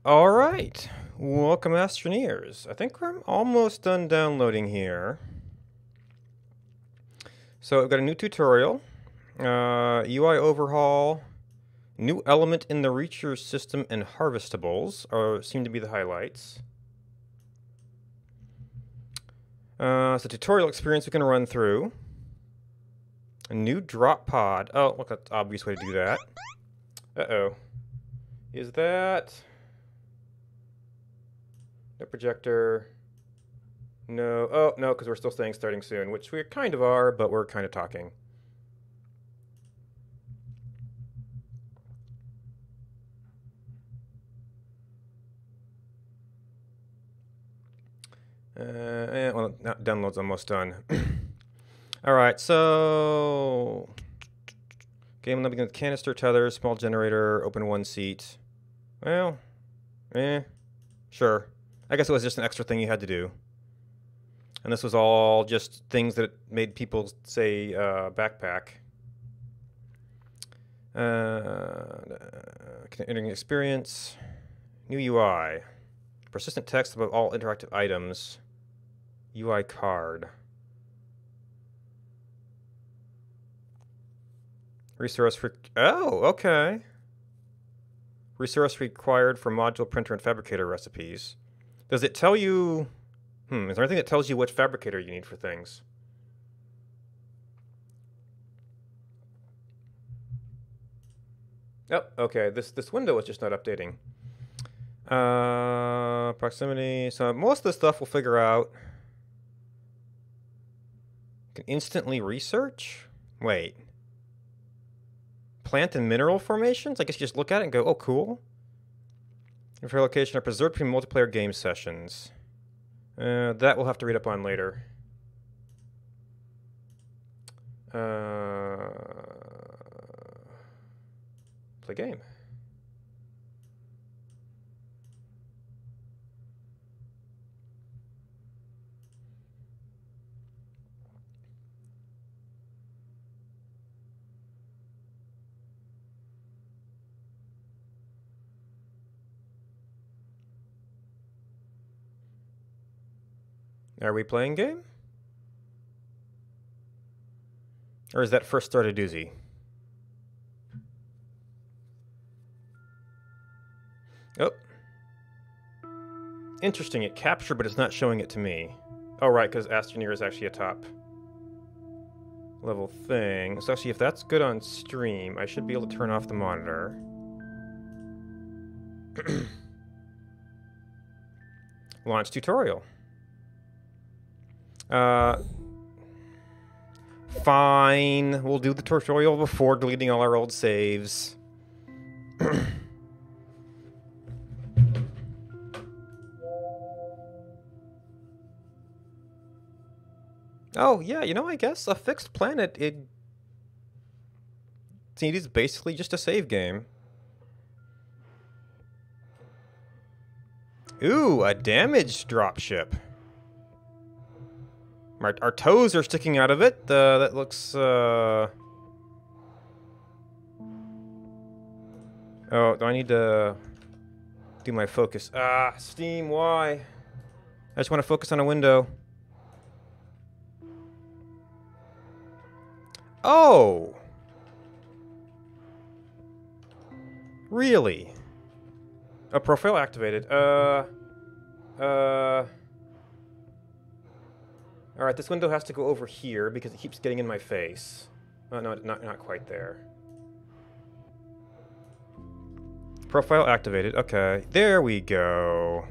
All right, welcome Astroneers. I think we're almost done downloading here. So I've got a new tutorial, UI overhaul, new element in the Reacher system, and harvestables seem to be the highlights. So tutorial experience we can run through. A new drop pod. Oh, look, that's an obvious way to do that. Uh-oh. Is that... No projector. No. Oh, no, because we're still saying starting soon, which we kind of are, but we're kind of talking. Well, download's almost done. All right, so... Game will begin with canister tether, small generator, open one seat. Well, sure. I guess it was just an extra thing you had to do. And this was all just things that made people say backpack. Entering experience. New UI. Persistent text above all interactive items. UI card. Resource oh, okay. Resource required for module printer and fabricator recipes. Does it tell you... is there anything that tells you which fabricator you need for things? Oh, okay. This window is just not updating. Proximity. So most of the stuff we'll figure out. Can instantly research? Wait. Plant and mineral formations? I guess you just look at it and go, oh, cool. Info location are preserved between multiplayer game sessions. That we'll have to read up on later. Play game. Are we playing game? Or is that first start a doozy? Oh. Interesting, it captured, but it's not showing it to me. Oh, right, because Astroneer is actually a top level thing. So actually, if that's good on stream, I should be able to turn off the monitor. Launch tutorial. Fine. We'll do the tutorial before deleting all our old saves. Oh, yeah, you know, I guess a fixed planet, it is basically just a save game. Ooh, a damaged dropship. Our toes are sticking out of it. That looks, Oh, do I need to do my focus? Ah, Steam, why? I just want to focus on a window. Oh! Really? A profile activated. Alright, this window has to go over here because it keeps getting in my face. Oh, no, not quite there. Profile activated. Okay, there we go.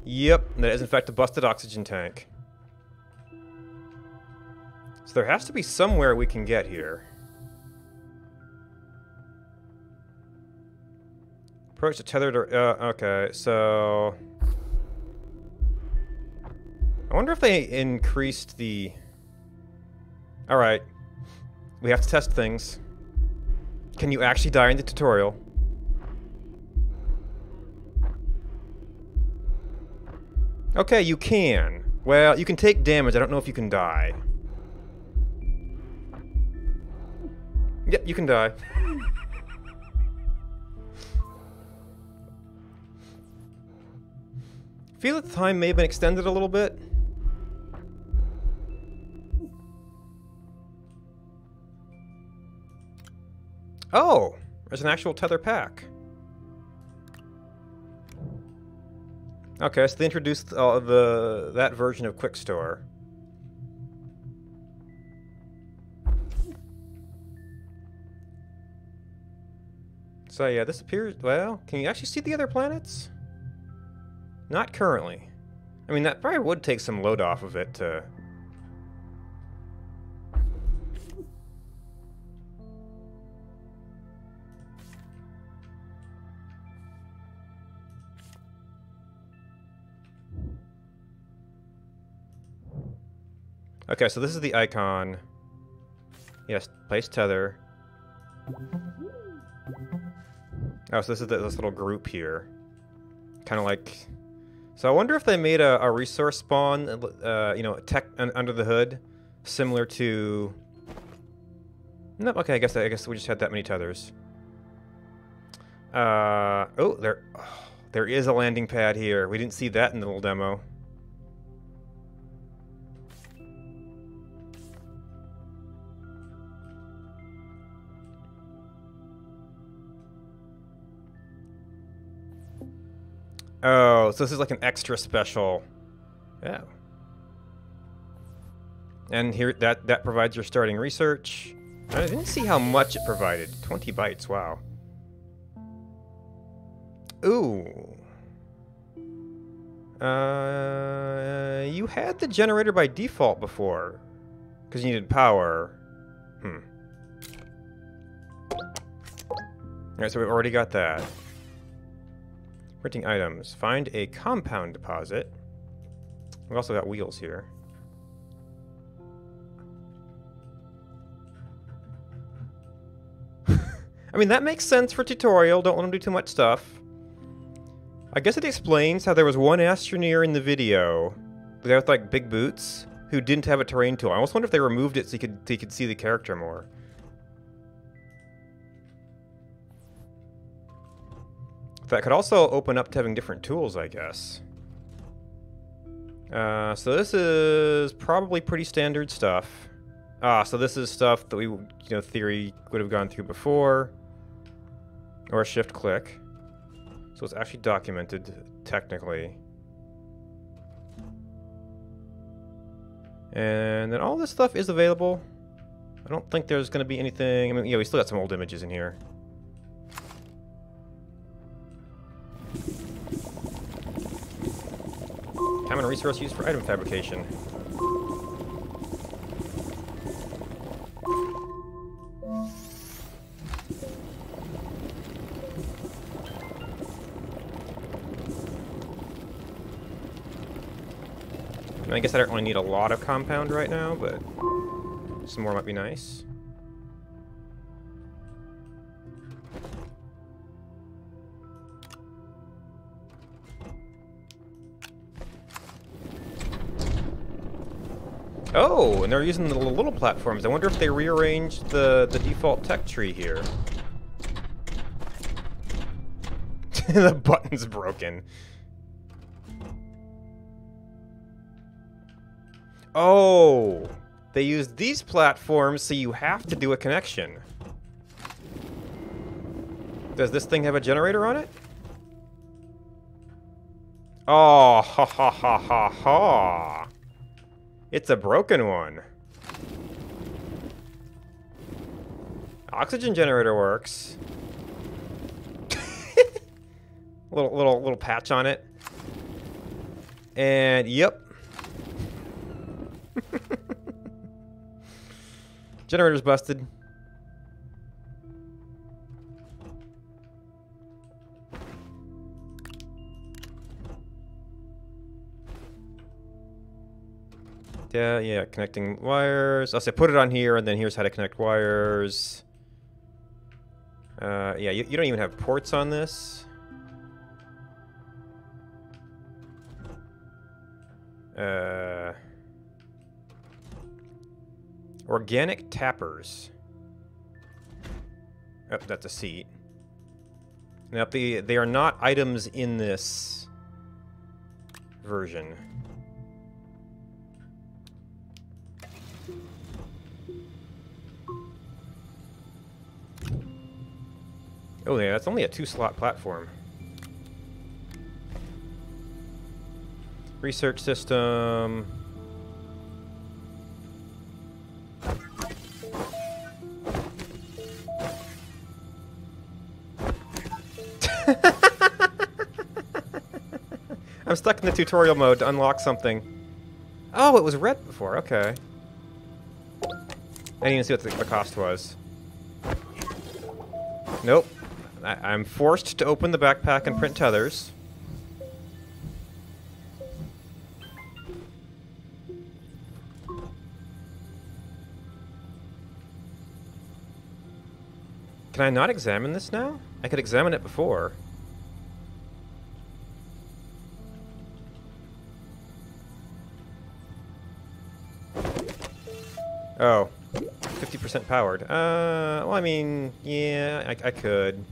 Yep, that is in fact a busted oxygen tank. So there has to be somewhere we can get here. Approach the tethered... okay, so... I wonder if they increased the... Alright. We have to test things. Can you actually die in the tutorial? Okay, you can. Well, you can take damage. I don't know if you can die. Yep, you can die. Feel that the time may have been extended a little bit. Oh, there's an actual tether pack. Okay, so they introduced that version of Quick Store. So yeah, this appears... Well, can you actually see the other planets? Not currently. I mean, that probably would take some load off of it to... Okay, so this is the icon. Yes, place tether. Oh, so this is this little group here. Kind of like... So I wonder if they made a resource spawn, you know, tech under the hood, similar to... Nope, okay, I guess we just had that many tethers. Oh, there is a landing pad here. We didn't see that in the little demo. Oh, so this is like an extra special. Yeah. And here, that provides your starting research. I didn't see how much it provided. 20 bytes, wow. Ooh. You had the generator by default before. Because you needed power. Alright, so we've already got that. Printing items. Find a compound deposit. We've also got wheels here. I mean, that makes sense for tutorial. Don't let them do too much stuff. I guess it explains how there was one astroneer in the video, the guy with like big boots, who didn't have a terrain tool. I almost wonder if they removed it so you could see the character more. That could also open up to having different tools, I guess. So this is probably pretty standard stuff. So this is stuff that we, you know, theory would have gone through before. Or shift click. So it's actually documented, technically. And then all this stuff is available. I don't think there's going to be anything... I mean, yeah, we still got some old images in here. Common resource used for item fabrication. I guess I don't really need a lot of compound right now, but some more might be nice. Oh, and they're using the little platforms. I wonder if they rearranged the default tech tree here. The button's broken. Oh, they used these platforms, so you have to do a connection. Does this thing have a generator on it? Oh, ha ha ha ha ha. It's a broken one. Oxygen generator works. little patch on it. And yep. Generator's busted. Yeah, connecting wires. I'll say put it on here, and then here's how to connect wires. Yeah, you don't even have ports on this. Organic tappers. Oh, that's a seat. Now, they are not items in this version. Oh, yeah, that's only a 2-slot platform. Research system. I'm stuck in the tutorial mode to unlock something. Oh, it was red before. Okay. I didn't even see what the cost was. Nope. I'm forced to open the backpack and print tethers. Can I not examine this now? I could examine it before. Oh. 50% powered. Well, I mean, yeah, I could.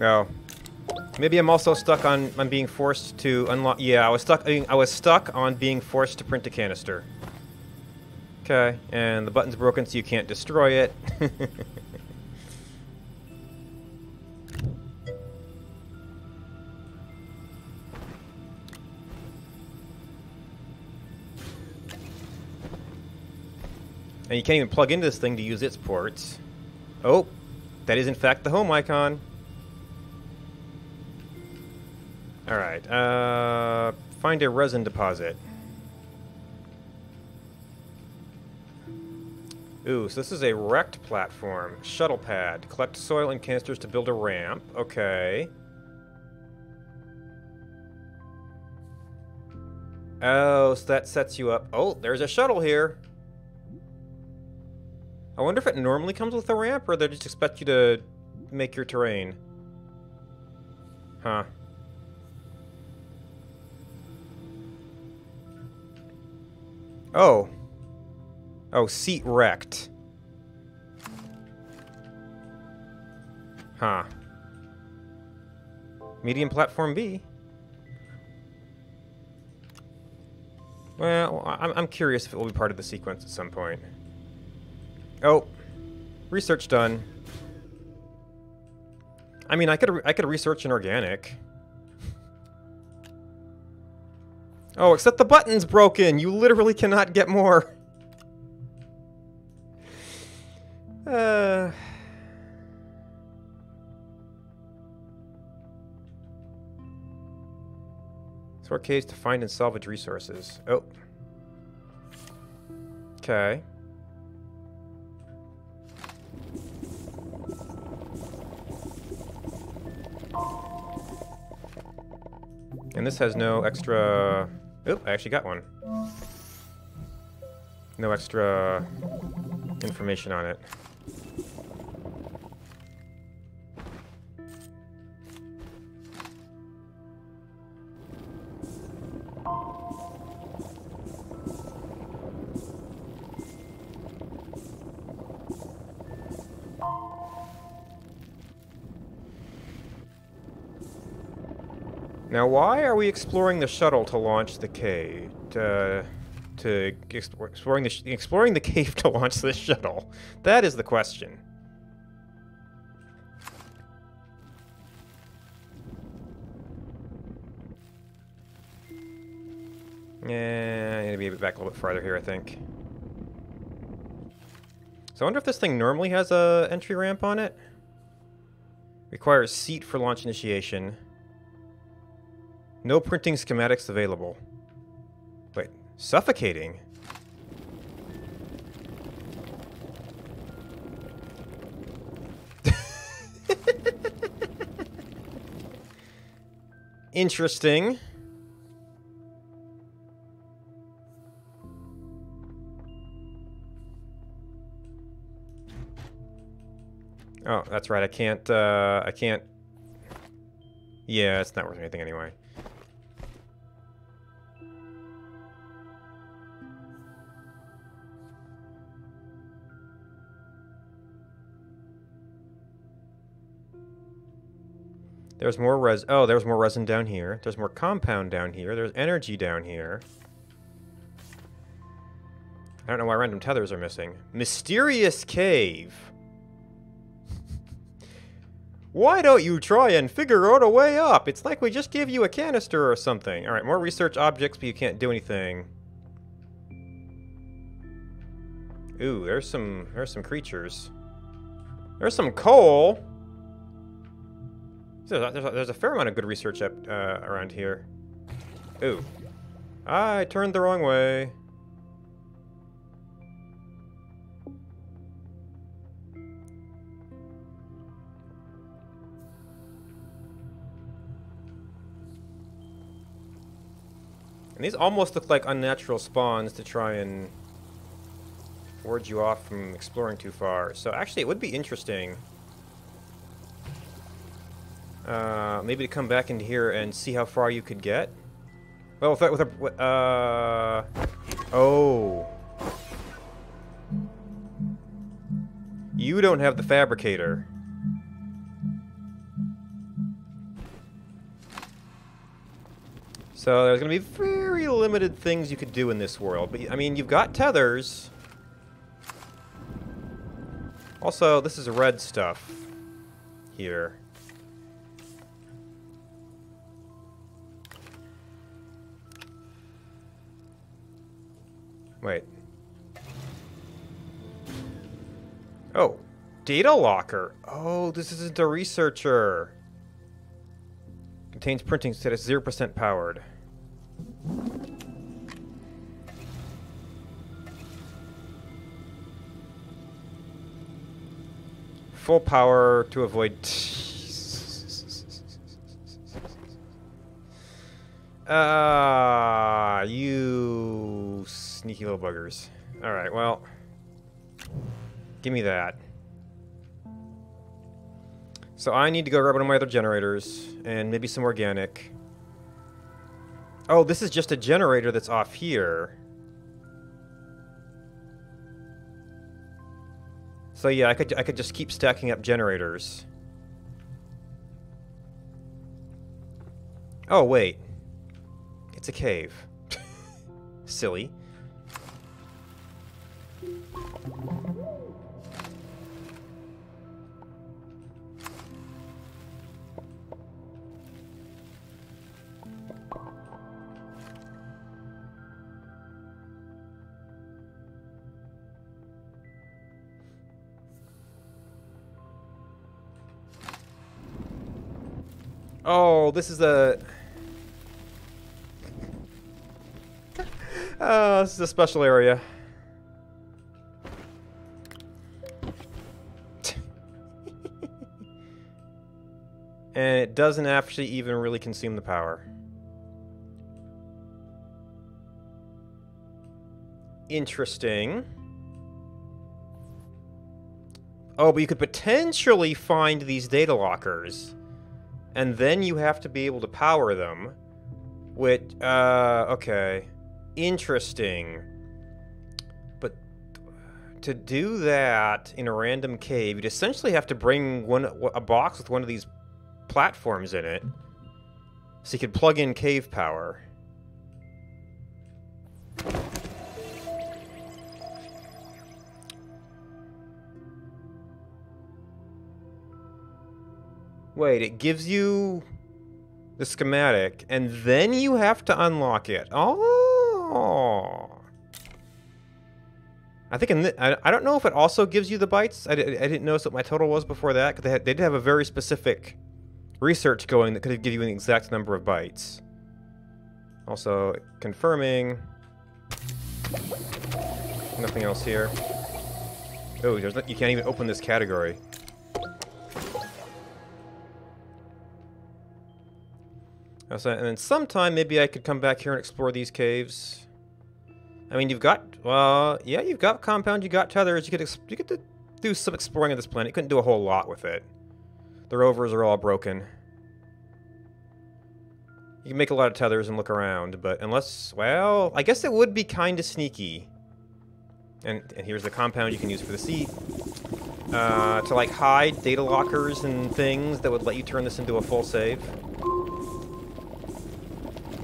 Oh. Maybe I'm also stuck on being forced to unlock. Yeah, I was stuck on being forced to print a canister. Okay, and the button's broken, so you can't destroy it. And you can't even plug into this thing to use its ports. Oh, that is in fact the home icon. Alright, find a resin deposit. Ooh, so this is a wrecked platform. Shuttle pad. Collect soil and canisters to build a ramp. Okay. Oh, so that sets you up. Oh, there's a shuttle here. I wonder if it normally comes with a ramp, or they just expect you to make your terrain. Huh. Oh. Oh, seat wrecked. Huh. Medium platform B. Well, I'm curious if it will be part of the sequence at some point. Oh. Research done. I mean, I could research an organic. Oh, except the button's broken. You literally cannot get more. Sort caves to find and salvage resources. Oh. Okay. And this has no extra... Oop, I actually got one. No extra information on it. Now, why are we exploring the shuttle to launch the cave? Exploring the cave to launch this shuttle? That is the question. Yeah, I need to be back a little bit farther here, I think. So I wonder if this thing normally has a entry ramp on it? Requires seat for launch initiation. No printing schematics available. Wait, suffocating? Interesting. Oh, that's right. I can't, Yeah, it's not worth anything anyway. There's more there's more resin down here. There's more compound down here. There's energy down here. I don't know why random tethers are missing. Mysterious cave. Why don't you try and figure out a way up? It's like we just gave you a canister or something. Alright, more research objects, but you can't do anything. Ooh, there's some creatures. There's some coal. There's a fair amount of good research up around here. Ooh. I turned the wrong way. And these almost look like unnatural spawns to try and ward you off from exploring too far. So actually it would be interesting maybe to come back into here and see how far you could get. Well, oh. You don't have the fabricator. So there's going to be very limited things you could do in this world. But, I mean, you've got tethers. Also, this is red stuff here. Wait. Oh, data locker. Oh, this isn't a researcher. Contains printing status 0% powered. Full power to avoid... you sneaky little buggers. Alright, well... Give me that. So I need to go grab one of my other generators, and maybe some organic. Oh, this is just a generator that's off here. So yeah, I could just keep stacking up generators. Oh wait, it's a cave. Silly. Oh, this is a... this is a special area. And it doesn't actually even really consume the power. Interesting. Oh, but you could potentially find these data lockers. And then you have to be able to power them. Which, okay. Interesting. But to do that in a random cave, you'd essentially have to bring a box with one of these platforms in it. So you could plug in cave power. Wait, it gives you the schematic, and then you have to unlock it. Oh! I think I don't know if it also gives you the bytes. I didn't notice what my total was before that, because they did have a very specific research going that could give you an exact number of bytes. Also, confirming. Nothing else here. Oh, you can't even open this category. And then sometime maybe I could come back here and explore these caves. I mean, you've got, yeah, you've got compound, you got tethers. You could do some exploring of this planet. You couldn't do a whole lot with it. The rovers are all broken. You can make a lot of tethers and look around, but unless... Well, I guess it would be kind of sneaky. And here's the compound you can use for the seat. To, like, hide data lockers and things that would let you turn this into a full save.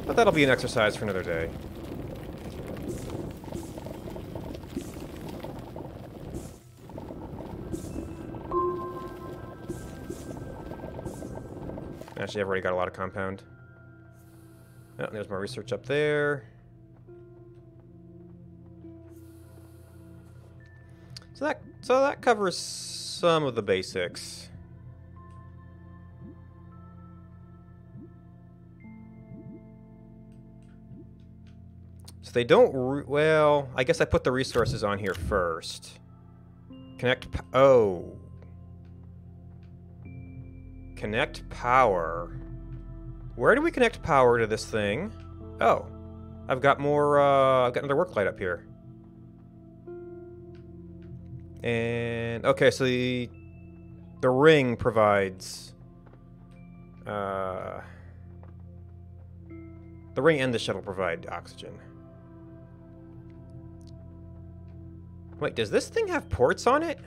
But that'll be an exercise for another day. Actually, I've already got a lot of compound. Oh, there's more research up there. So that covers some of the basics. So they don't... well, I guess I put the resources on here first. Oh. Connect power. Where do we connect power to this thing? Oh. I've got more, I've got another work light up here. And, okay, so the ring provides, the ring and the shuttle provide oxygen. Wait, does this thing have ports on it?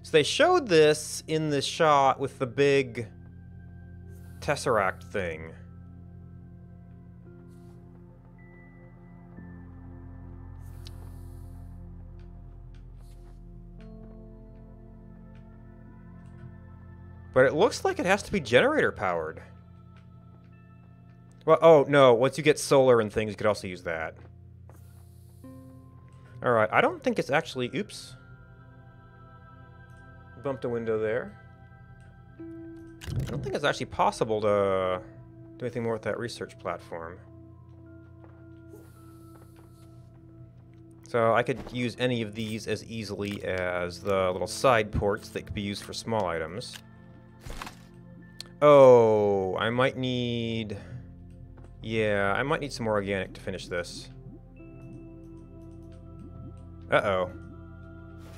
So they showed this in the shot with the big Tesseract thing. But it looks like it has to be generator powered. Well, oh, no. Once you get solar and things, you could also use that. Alright, I don't think it's actually... Oops. Bumped a window there. I don't think it's actually possible to do anything more with that research platform. So I could use any of these as easily as the little side ports that could be used for small items. Oh, I might need... Yeah, I might need some more organic to finish this. Uh-oh.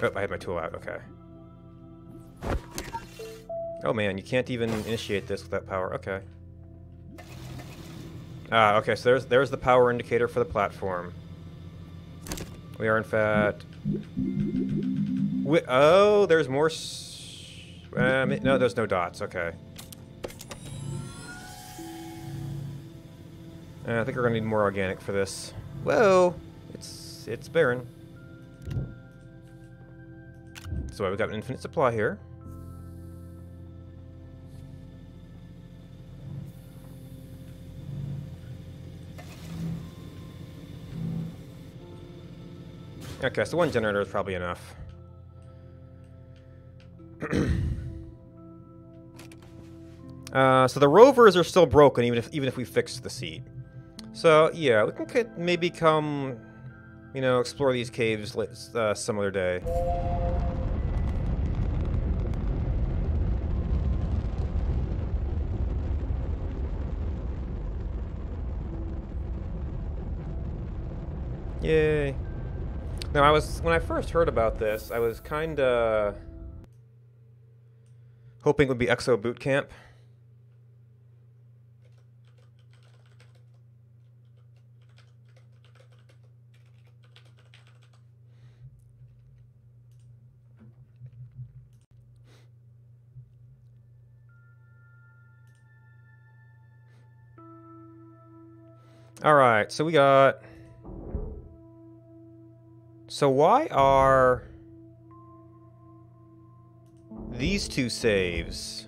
Oh, I had my tool out. Okay. Oh man, you can't even initiate this without power. Okay. Ah, okay, so there's the power indicator for the platform. We are in fact... oh, there's more... no, there's no dots. Okay. I think we're gonna need more organic for this. Whoa! It's barren. So we've got an infinite supply here. Okay, so one generator is probably enough. So the rovers are still broken, even if we fix the seat. So yeah, we can maybe come, you know, explore these caves some other day. Yay. Now, when I first heard about this, I was kinda hoping it would be Exo Boot Camp. Alright, so we got... So why are these two saves?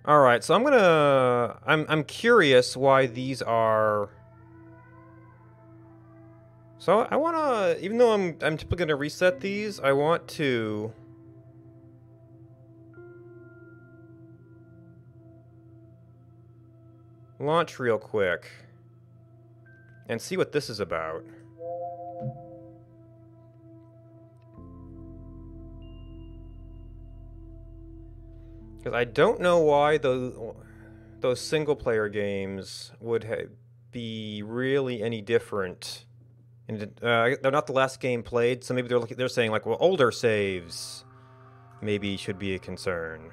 Alright, so I'm curious why these are... So I wanna, even though I'm typically gonna reset these, I want to... launch real quick. And see what this is about. Because I don't know why those single-player games would be really any different. And they're not the last game played, so maybe they're saying like, well, older saves maybe should be a concern.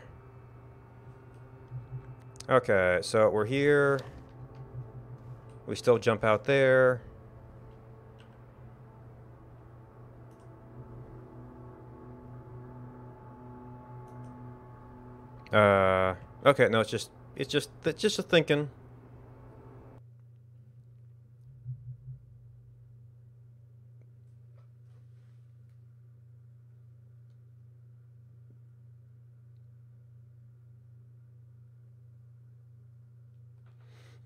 Okay, so we're here. We still jump out there. Okay, no, it's just a thinking.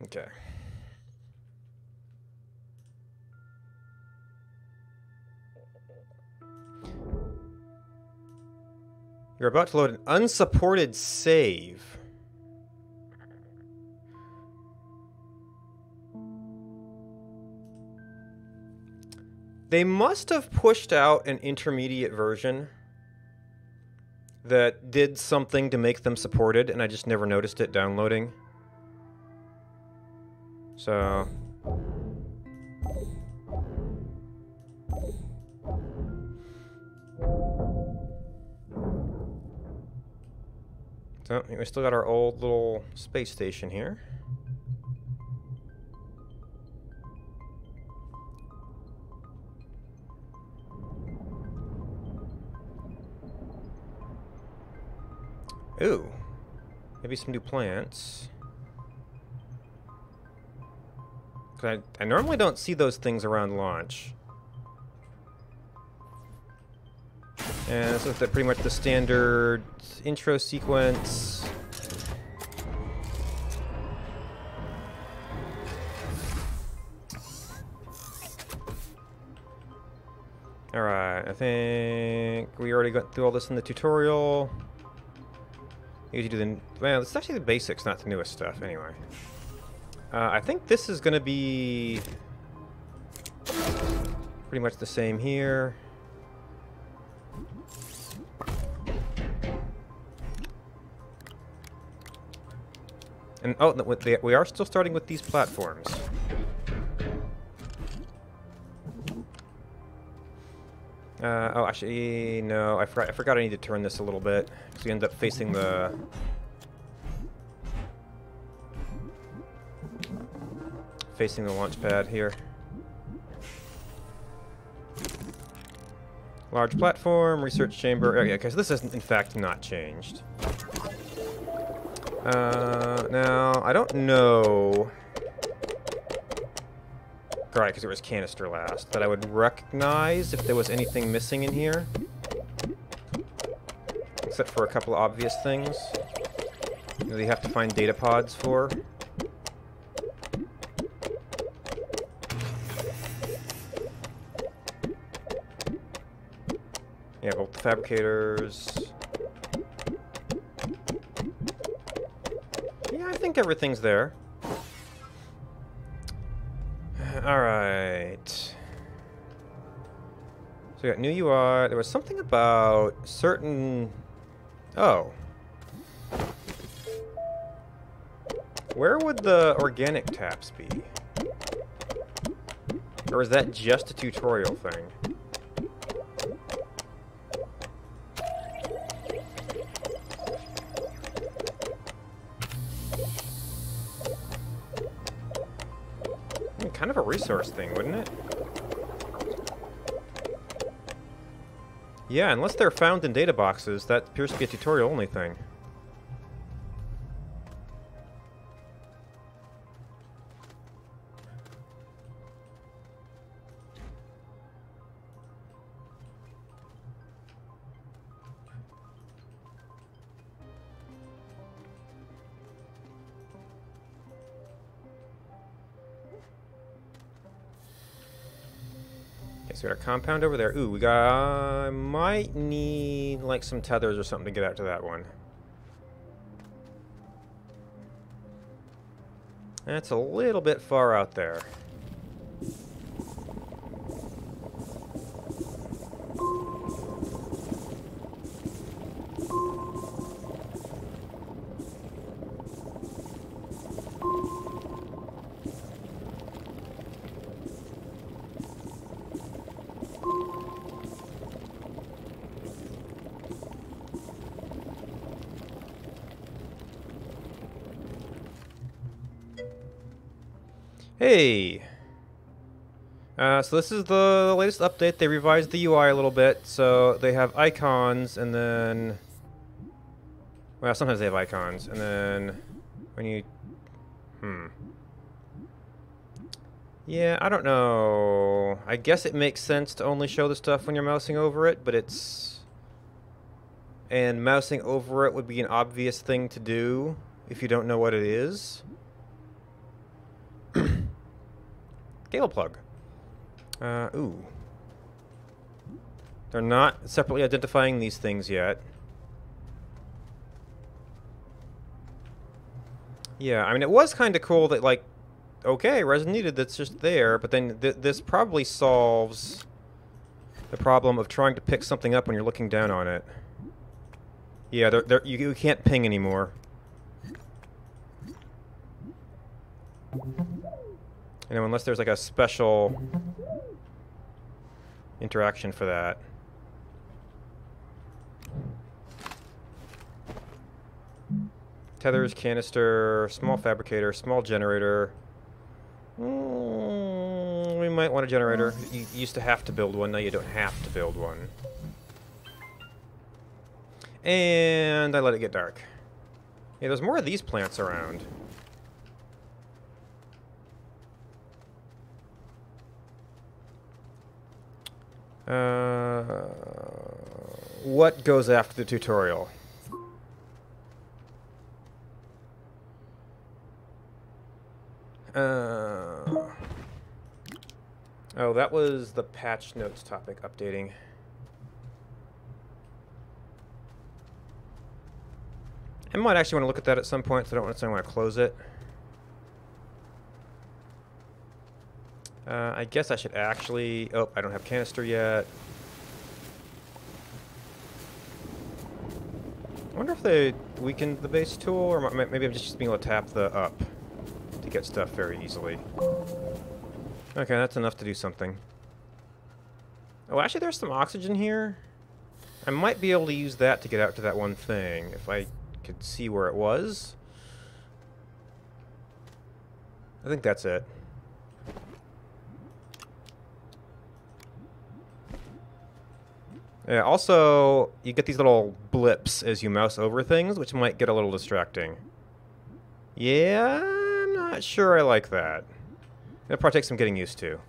Okay. You're about to load an unsupported save. They must have pushed out an intermediate version that did something to make them supported, and I just never noticed it downloading. So... So, we still got our old little space station here. Ooh. Maybe some new plants. I normally don't see those things around launch. And this is pretty much the standard intro sequence. Alright, I think we already got through all this in the tutorial. You need to do the... Well, it's actually the basics, not the newest stuff, anyway. I think this is going to be pretty much the same here. And oh, we are still starting with these platforms. Oh, actually, no, I forgot I need to turn this a little bit, because we end up facing the... launch pad here. Large platform, research chamber. Okay, because this is in fact not changed. Now, I don't know... Right, because it was canister last. That I would recognize if there was anything missing in here. Except for a couple of obvious things. That you have to find data pods for. Yeah, both the fabricators. Yeah, I think everything's there. Alright. So we got new UI. There was something about certain... Oh. Where would the organic taps be? Or is that just a tutorial thing? Kind of a resource thing, wouldn't it? Yeah, unless they're found in data boxes, that appears to be a tutorial-only thing. So we got a compound over there. Ooh, we got... I might need, like, some tethers or something to get out to that one. That's a little bit far out there. Hey! So this is the latest update. They revised the UI a little bit, so they have icons, and then... Well, sometimes they have icons, and then when you... Yeah, I don't know. I guess it makes sense to only show the stuff when you're mousing over it, but it's... And mousing over it would be an obvious thing to do if you don't know what it is. Cable plug. Ooh. They're not separately identifying these things yet. Yeah, I mean, it was kind of cool that, like, okay, resin needed, that's just there, but then this probably solves the problem of trying to pick something up when you're looking down on it. Yeah, you can't ping anymore. You know, unless there's like a special interaction for that. Tethers, canister, small fabricator, small generator. We might want a generator. You used to have to build one, now you don't have to build one. And I let it get dark. Yeah, there's more of these plants around. What goes after the tutorial? Oh, that was the patch notes topic updating. I might actually want to look at that at some point, so I don't necessarily want to close it. I guess I should actually... Oh, I don't have canister yet. I wonder if they weakened the base tool, or maybe I'm just being able to tap the up to get stuff very easily. Okay, that's enough to do something. Oh, actually there's some oxygen here. I might be able to use that to get out to that one thing, if I could see where it was. I think that's it. Yeah, also, you get these little blips as you mouse over things, which might get a little distracting. Yeah, I'm not sure I like that. It'll probably take some getting used to.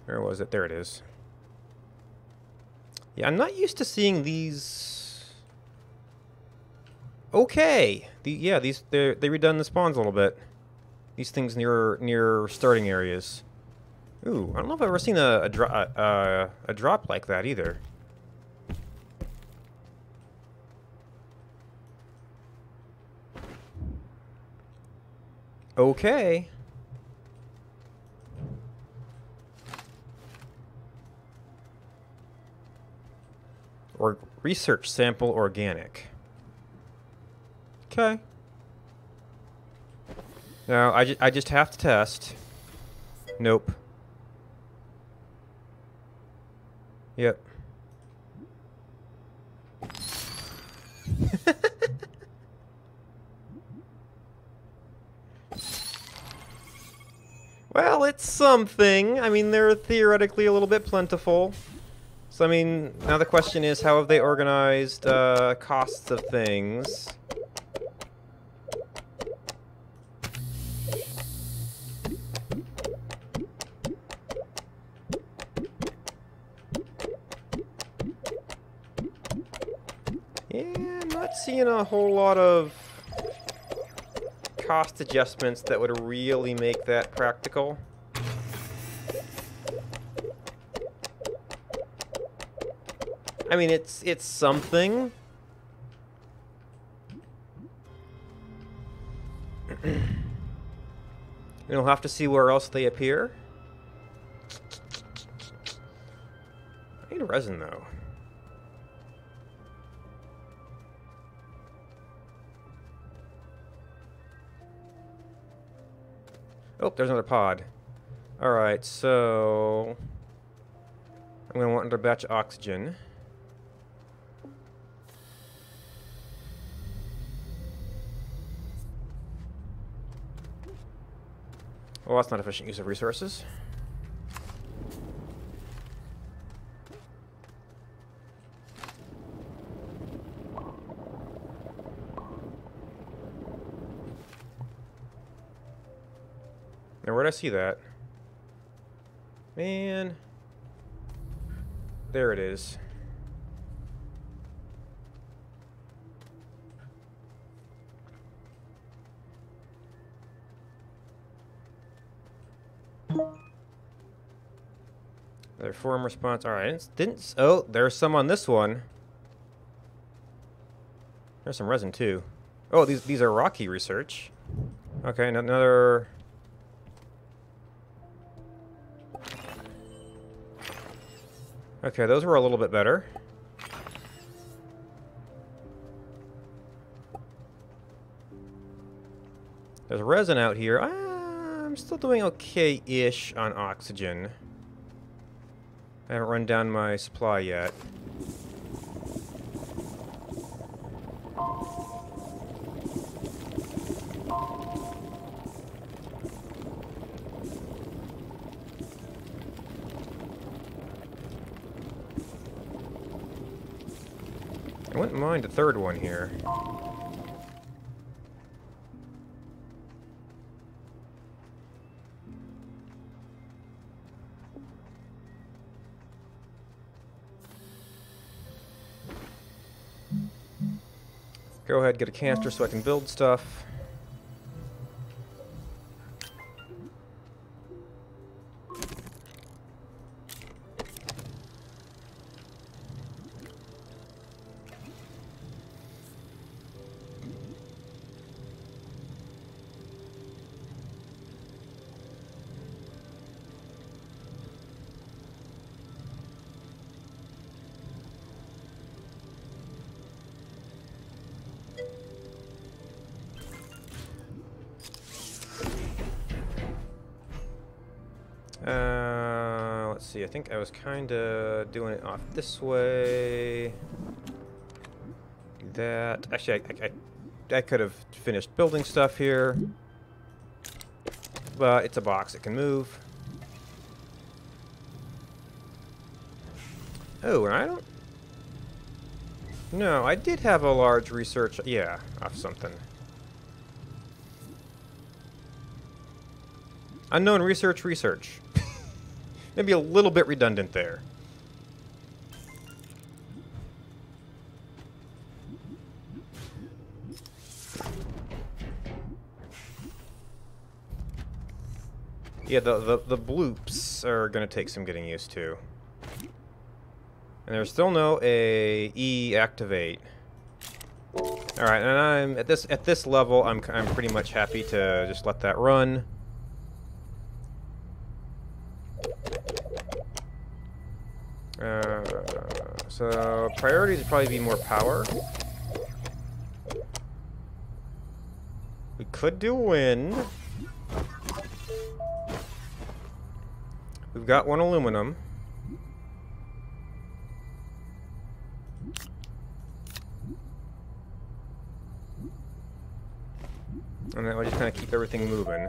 Where was it? There it is. Yeah, I'm not used to seeing these... Okay! They redone the spawns a little bit. These things near starting areas. Ooh, I don't know if I've ever seen a drop like that either. Okay. Or research sample organic. Okay. Now, I just have to test. Nope. Yep. Well, it's something. I mean, they're theoretically a little bit plentiful. So, I mean, now the question is, how have they organized costs of things? Yeah, I'm not seeing a whole lot of cost adjustments that would really make that practical. I mean, it's something. You'll have to see where else they appear. I need resin, though. Oh, there's another pod. Alright, so... I'm going to want another batch of oxygen. Well, that's not efficient use of resources. Now, where'd I see that? Man. There it is. Their form response. Alright, didn't. Oh, there's some on this one. There's some resin too. Oh, these are rocky research. Okay, another. Okay, those were a little bit better. There's resin out here. I'm still doing okay-ish on oxygen. I haven't run down my supply yet. I wouldn't mind a third one here. Go ahead, get a canister so I can build stuff. Let's see, I think I was kind of doing it off this way. Do that. Actually, I could have finished building stuff here. But it's a box, it can move. Oh, and I don't... No, I did have a large research... Yeah, off something. Unknown research. Maybe a little bit redundant there. Yeah, the bloops are gonna take some getting used to. And there's still no E activate. All right, and I'm at this level. I'm pretty much happy to just let that run. So priorities would probably be more power. We could do wind. We've got one aluminum. And then we'll just kind of keep everything moving.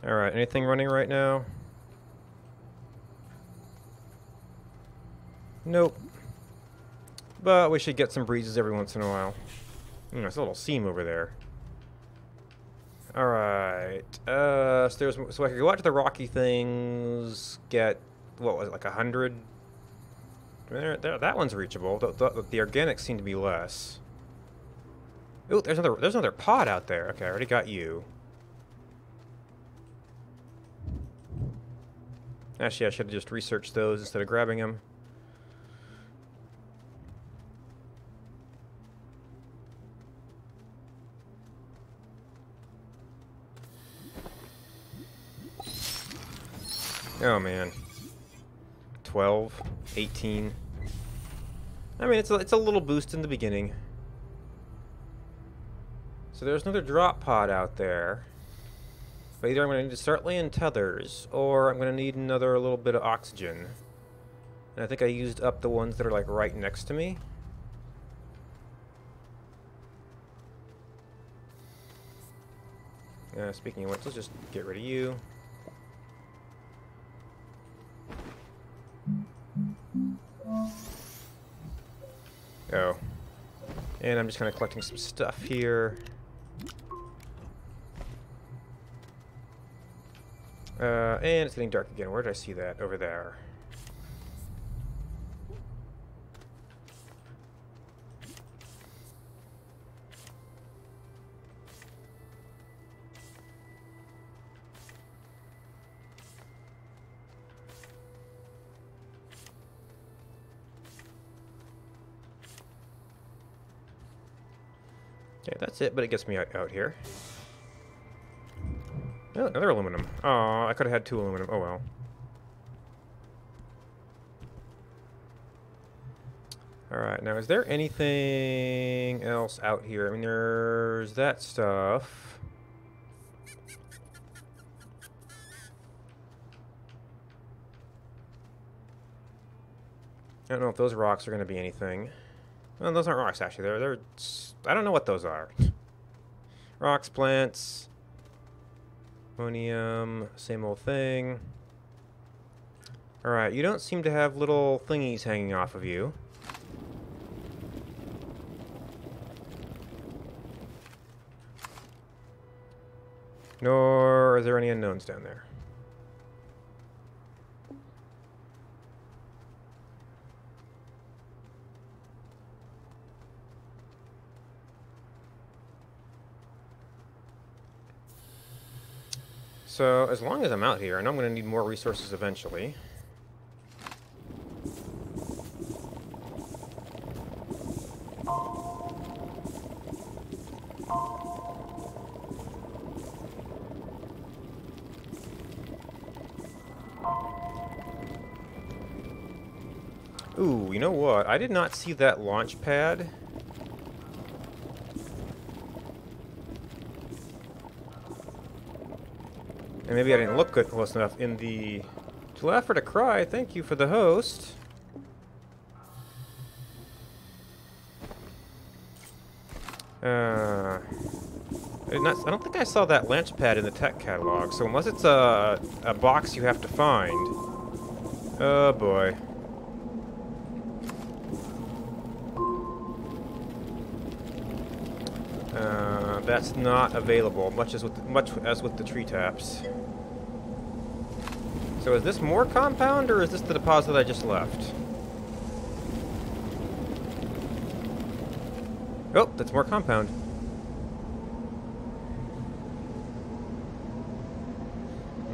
Alright, anything running right now? Nope. But we should get some breezes every once in a while. There's a little seam over there. Alright. So I could go out to the rocky things, get, what was it, like 100? There, that one's reachable. The organics seem to be less. Ooh, there's another pod out there. Okay, I already got you. Actually, I should have just researched those instead of grabbing them. Oh, man. 12, 18. I mean, it's a little boost in the beginning. So there's another drop pod out there. But either I'm going to need to start laying tethers, or I'm going to need another little bit of oxygen. And I think I used up the ones that are like right next to me. Speaking of which, let's just get rid of you. Oh. And I'm just kind of collecting some stuff here. And it's getting dark again. Where did I see that? Over there. Okay, that's it, but it gets me out here. Oh, another aluminum. Oh, I could have had 2 aluminum. Oh well. Alright, now is there anything else out here? I mean, there's that stuff. I don't know if those rocks are going to be anything. Well, those aren't rocks, actually. They're I don't know what those are. Rocks, plants, ammonium, same old thing. Alright, you don't seem to have little thingies hanging off of you. Nor are there any unknowns down there. So, as long as I'm out here, I know I'm going to need more resources eventually. Ooh, you know what? I did not see that launch pad. And maybe I didn't look good close enough in the... To laugh or to cry, thank you for the host. I don't think I saw that launch pad in the tech catalog, so unless it's a box you have to find... Oh boy. That's not available, much as with the tree taps. So is this more compound, or is this the deposit I just left? Oh, that's more compound.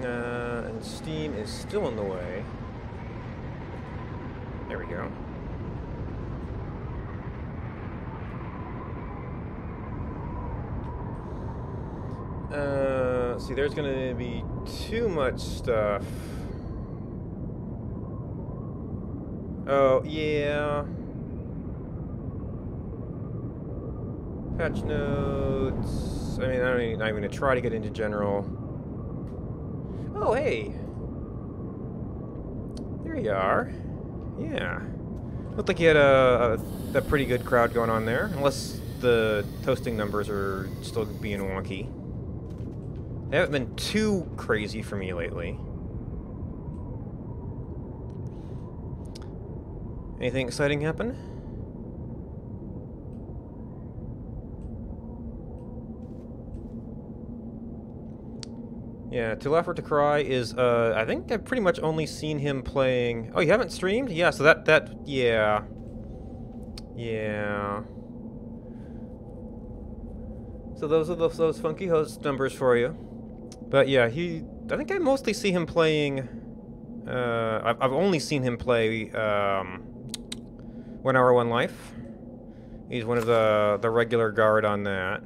And steam is still in the way. There we go. See, there's gonna be too much stuff. Oh, yeah. Patch notes. I mean, I'm gonna try to get into general. Oh, hey. There you are. Yeah. Looked like you had a pretty good crowd going on there. Unless the toasting numbers are still being wonky. They haven't been too crazy for me lately. Anything exciting happen? Yeah, To Laugh or To Cry is, I think I've pretty much only seen him playing... Oh, you haven't streamed? Yeah, so yeah. Yeah. So those are those funky host numbers for you. But yeah, I think I mostly see him playing, I've only seen him play, 1 Hour 1 Life. He's one of the regular guard on that.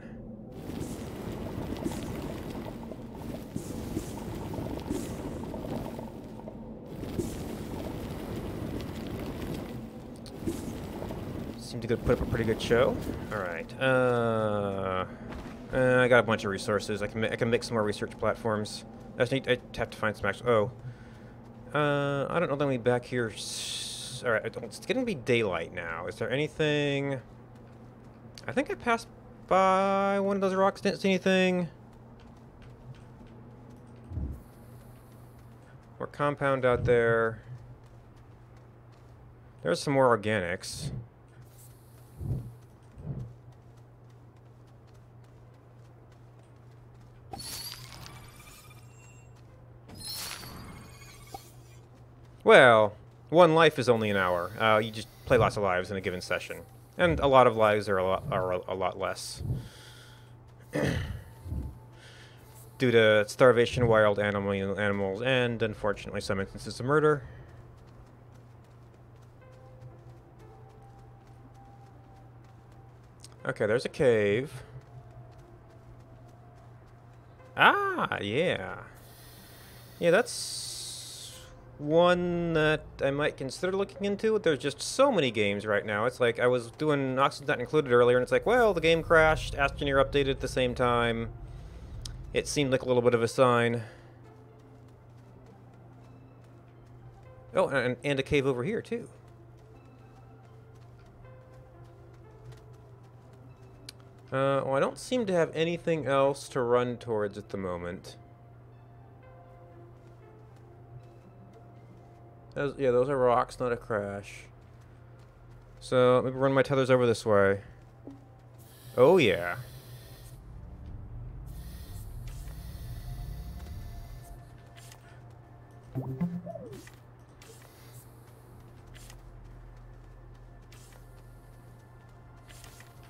seem to put up a pretty good show. All right. I got a bunch of resources. I can make some more research platforms. I have to find some actual. Oh. I don't know that I'll be back here. All right. It's getting to be daylight now. Is there anything? I think I passed by one of those rocks. Didn't see anything. More compound out there. There's some more organics. Well, one life is only an hour. You just play lots of lives in a given session. And a lot of lives are a lot less. Due to starvation, wild animals, and unfortunately some instances of murder. Okay, there's a cave. Ah, yeah. Yeah, that's one that I might consider looking into. There's just so many games right now. It's like I was doing Oxygen Not Included earlier, and it's like, well, the game crashed, Astroneer updated at the same time. It seemed like a little bit of a sign. Oh, and a cave over here, too. Well, I don't seem to have anything else to run towards at the moment. Yeah, those are rocks, not a crash. So, let me run my tethers over this way. Oh, yeah.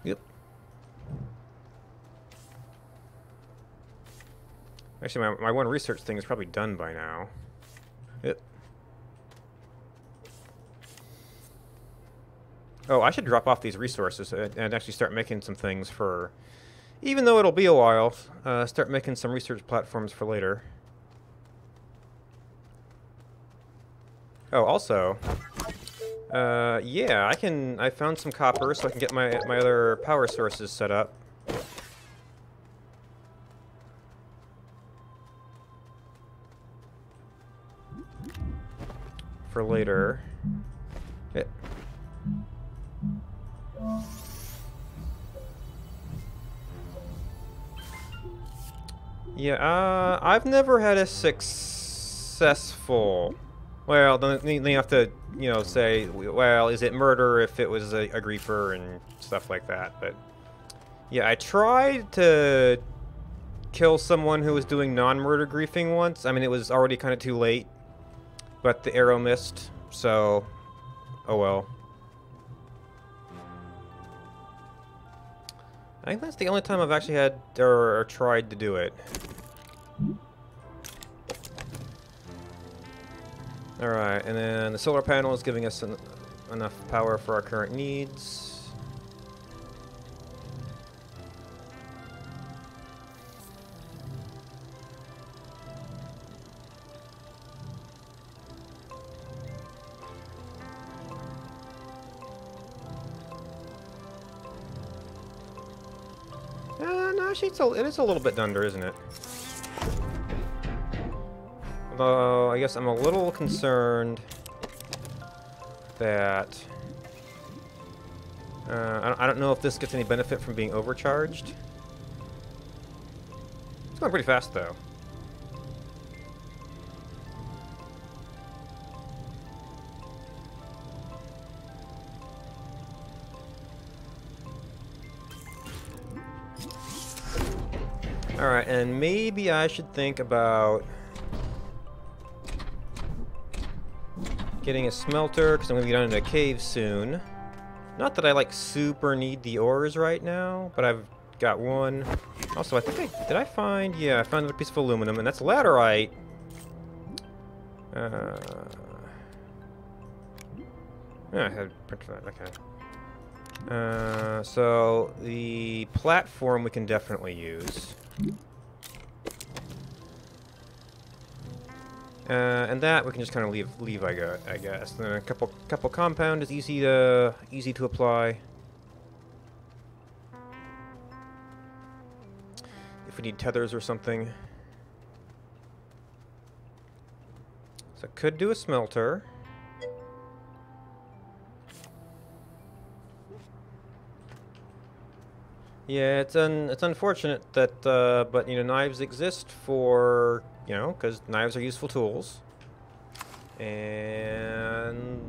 Yep. Actually, my one research thing is probably done by now. Yep. Oh, I should drop off these resources and actually start making some things for... Even though it'll be a while, start making some research platforms for later. Oh, also... yeah, I found some copper so I can get my other power sources set up. For later. Yeah, I've never had a successful... Well, then you have to, you know, say, well, is it murder if it was a griefer and stuff like that, but... Yeah, I tried to kill someone who was doing non-murder griefing once. I mean, it was already kind of too late, but the arrow missed, so... Oh well. I think that's the only time I've actually had, or tried to do it. Alright, and then the solar panel is giving us enough power for our current needs. No, actually, it is a little bit under, isn't it? Although, I guess I'm a little concerned that... I don't know if this gets any benefit from being overcharged. It's going pretty fast, though. Alright, and maybe I should think about getting a smelter, because I'm going to be down in a cave soon. Not that I, like, super need the ores right now, but I've got one. Also, I think did I find... Yeah, I found another piece of aluminum, and that's laterite. Yeah, I had printed that, okay. So, the platform we can definitely use. And that we can just kind of leave I guess. And then a couple compound is easy to apply. we need tethers or something. So I could do a smelter. Yeah, it's unfortunate that, but you know, knives exist for, you know, because knives are useful tools. And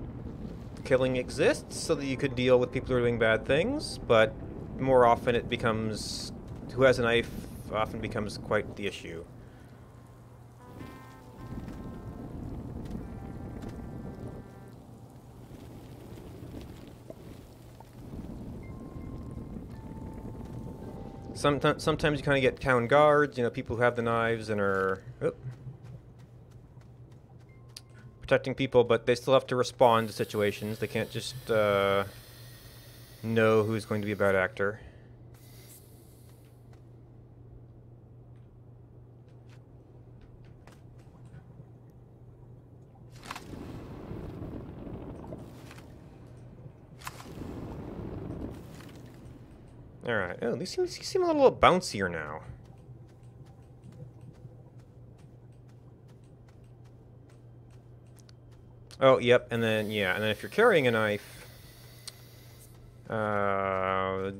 killing exists so that you could deal with people who are doing bad things, but more often it becomes, who has a knife often becomes quite the issue. Sometimes you kind of get town guards, you know, people who have the knives and are protecting people, but they still have to respond to situations. They can't just know who's going to be a bad actor. Alright. Oh, these seem a little bouncier now. Oh, yep, and then, yeah, and then if you're carrying a knife, yeah,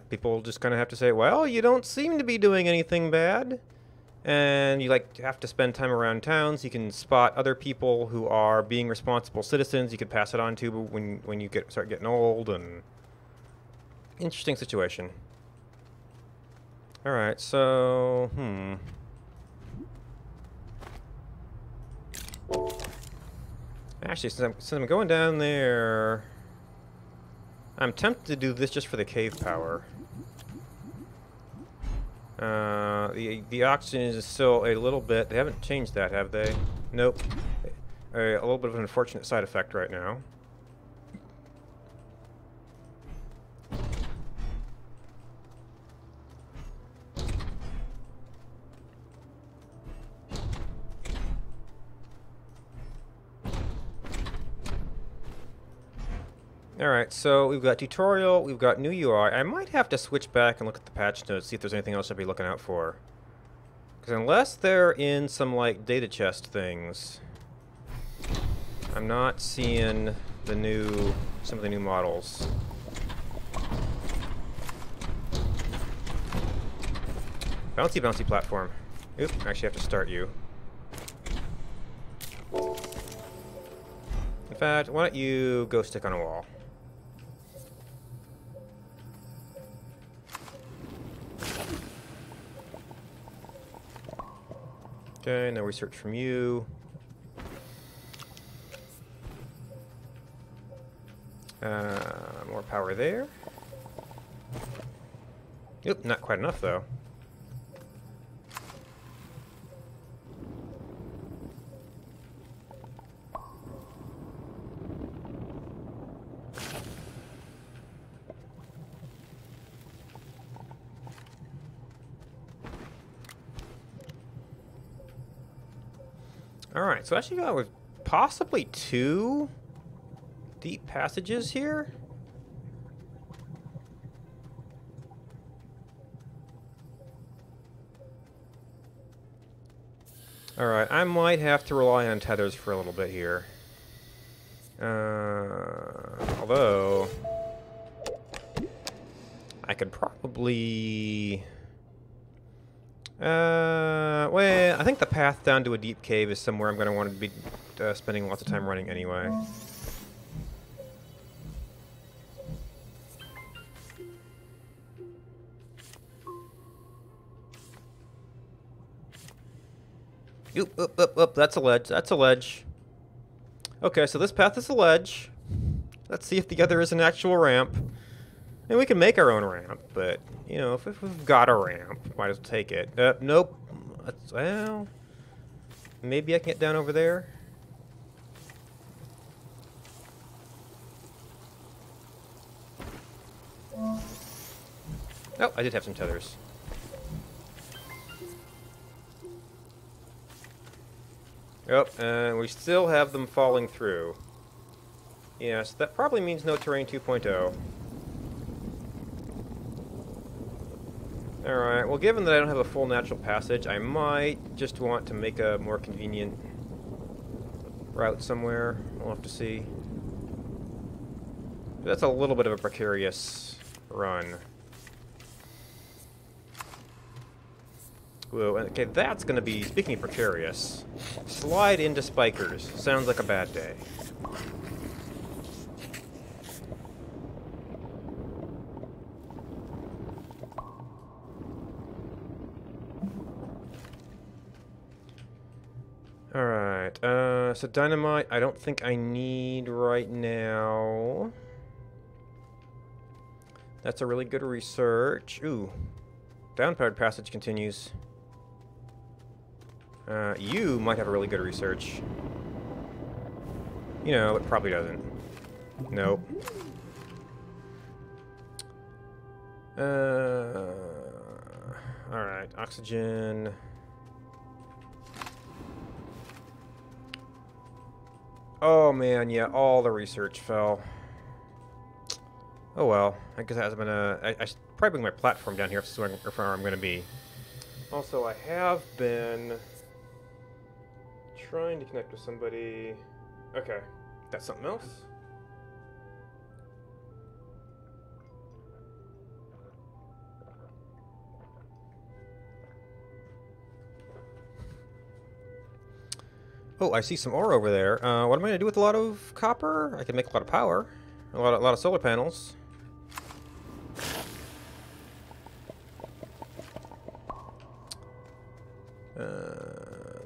people just kind of have to say, well, you don't seem to be doing anything bad. And you, like, have to spend time around town so you can spot other people who are being responsible citizens you could pass it on to when you start getting old, and... Interesting situation. Alright, so... Actually, since I'm going down there... I'm tempted to do this just for the cave power. The oxygen is still a little bit... They haven't changed that, have they? Nope. A little bit of an unfortunate side effect right now. Alright, so we've got tutorial, we've got new UI. I might have to switch back and look at the patch notes, see if there's anything else I'd be looking out for. Because unless they're in some, like, data chest things, I'm not seeing some of the new models. Bouncy, bouncy platform. Oop, I actually have to start you. In fact, why don't you go stick on a wall? Okay, no research from you. More power there. Oop, not quite enough though. Alright, so actually got with possibly 2 deep passages here. Alright, I might have to rely on tethers for a little bit here. Although... I could probably... well, I think the path down to a deep cave is somewhere I'm going to want to be spending lots of time running anyway. Oop, that's a ledge, that's a ledge. Okay, so this path is a ledge. Let's see if the other is an actual ramp. And we can make our own ramp, but, you know, if we've got a ramp, might as well take it. Nope. Well, maybe I can get down over there. Oh, I did have some tethers. Oh, and we still have them falling through. Yes, that probably means no terrain 2.0. Alright, well given that I don't have a full natural passage, I might just want to make a more convenient route somewhere. We'll have to see. That's a little bit of a precarious run. Whoa, okay, that's gonna be, speaking of precarious, slide into spikers. Sounds like a bad day. Alright, so dynamite I don't think I need right now. That's a really good research. Ooh, down-powered passage continues. You might have a really good research. You know, it probably doesn't. Nope. Alright, oxygen. Oh man, yeah, all the research fell. Oh well, I guess I'm gonna... I should probably bring my platform down here if this is where I'm gonna be. Also, I have been trying to connect with somebody. Okay, that's something else. Oh, I see some ore over there. What am I going to do with a lot of copper? I can make a lot of power. A lot of solar panels.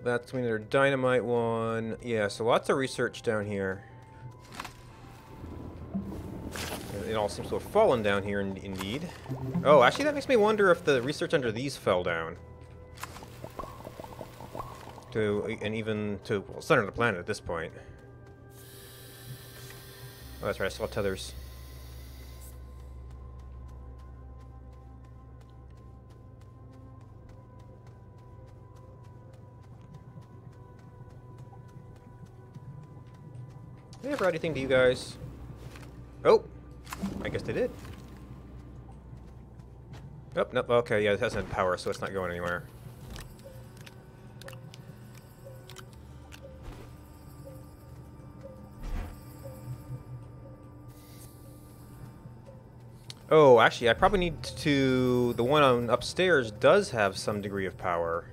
That's another dynamite one. Yeah, so lots of research down here. It all seems to have fallen down here, indeed. Oh, actually, that makes me wonder if the research under these fell down. And even to, well, center of the planet at this point. Oh, that's right, I saw tethers. Did they ever add anything to you guys? Oh! I guess they did. Oh, nope, okay, yeah, it hasn't had power, so it's not going anywhere. Oh, actually, I probably need to... The one on upstairs does have some degree of power.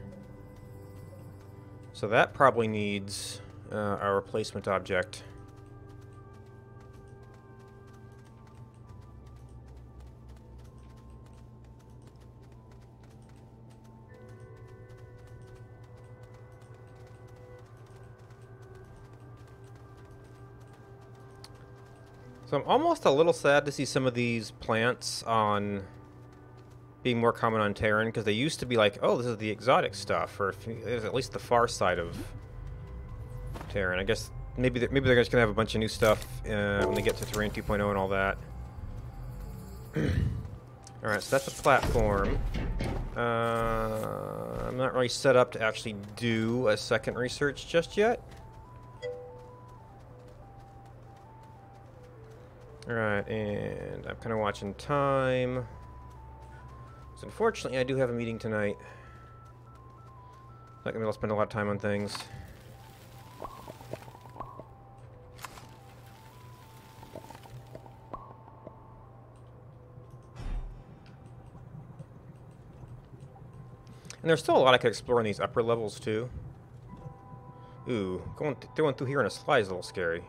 So that probably needs our replacement object. So I'm almost a little sad to see some of these plants on being more common on Terran, because they used to be like, oh, this is the exotic stuff, or at least the far side of Terran. I guess maybe they're just gonna have a bunch of new stuff when they get to Terrain 2.0 and all that. All right, so that's a platform. I'm not really set up to actually do a second research just yet. Alright, and I'm kind of watching time. So unfortunately, I do have a meeting tonight. Not gonna be able to spend a lot of time on things. And there's still a lot I could explore in these upper levels, too. Ooh, going through here in a slide is a little scary.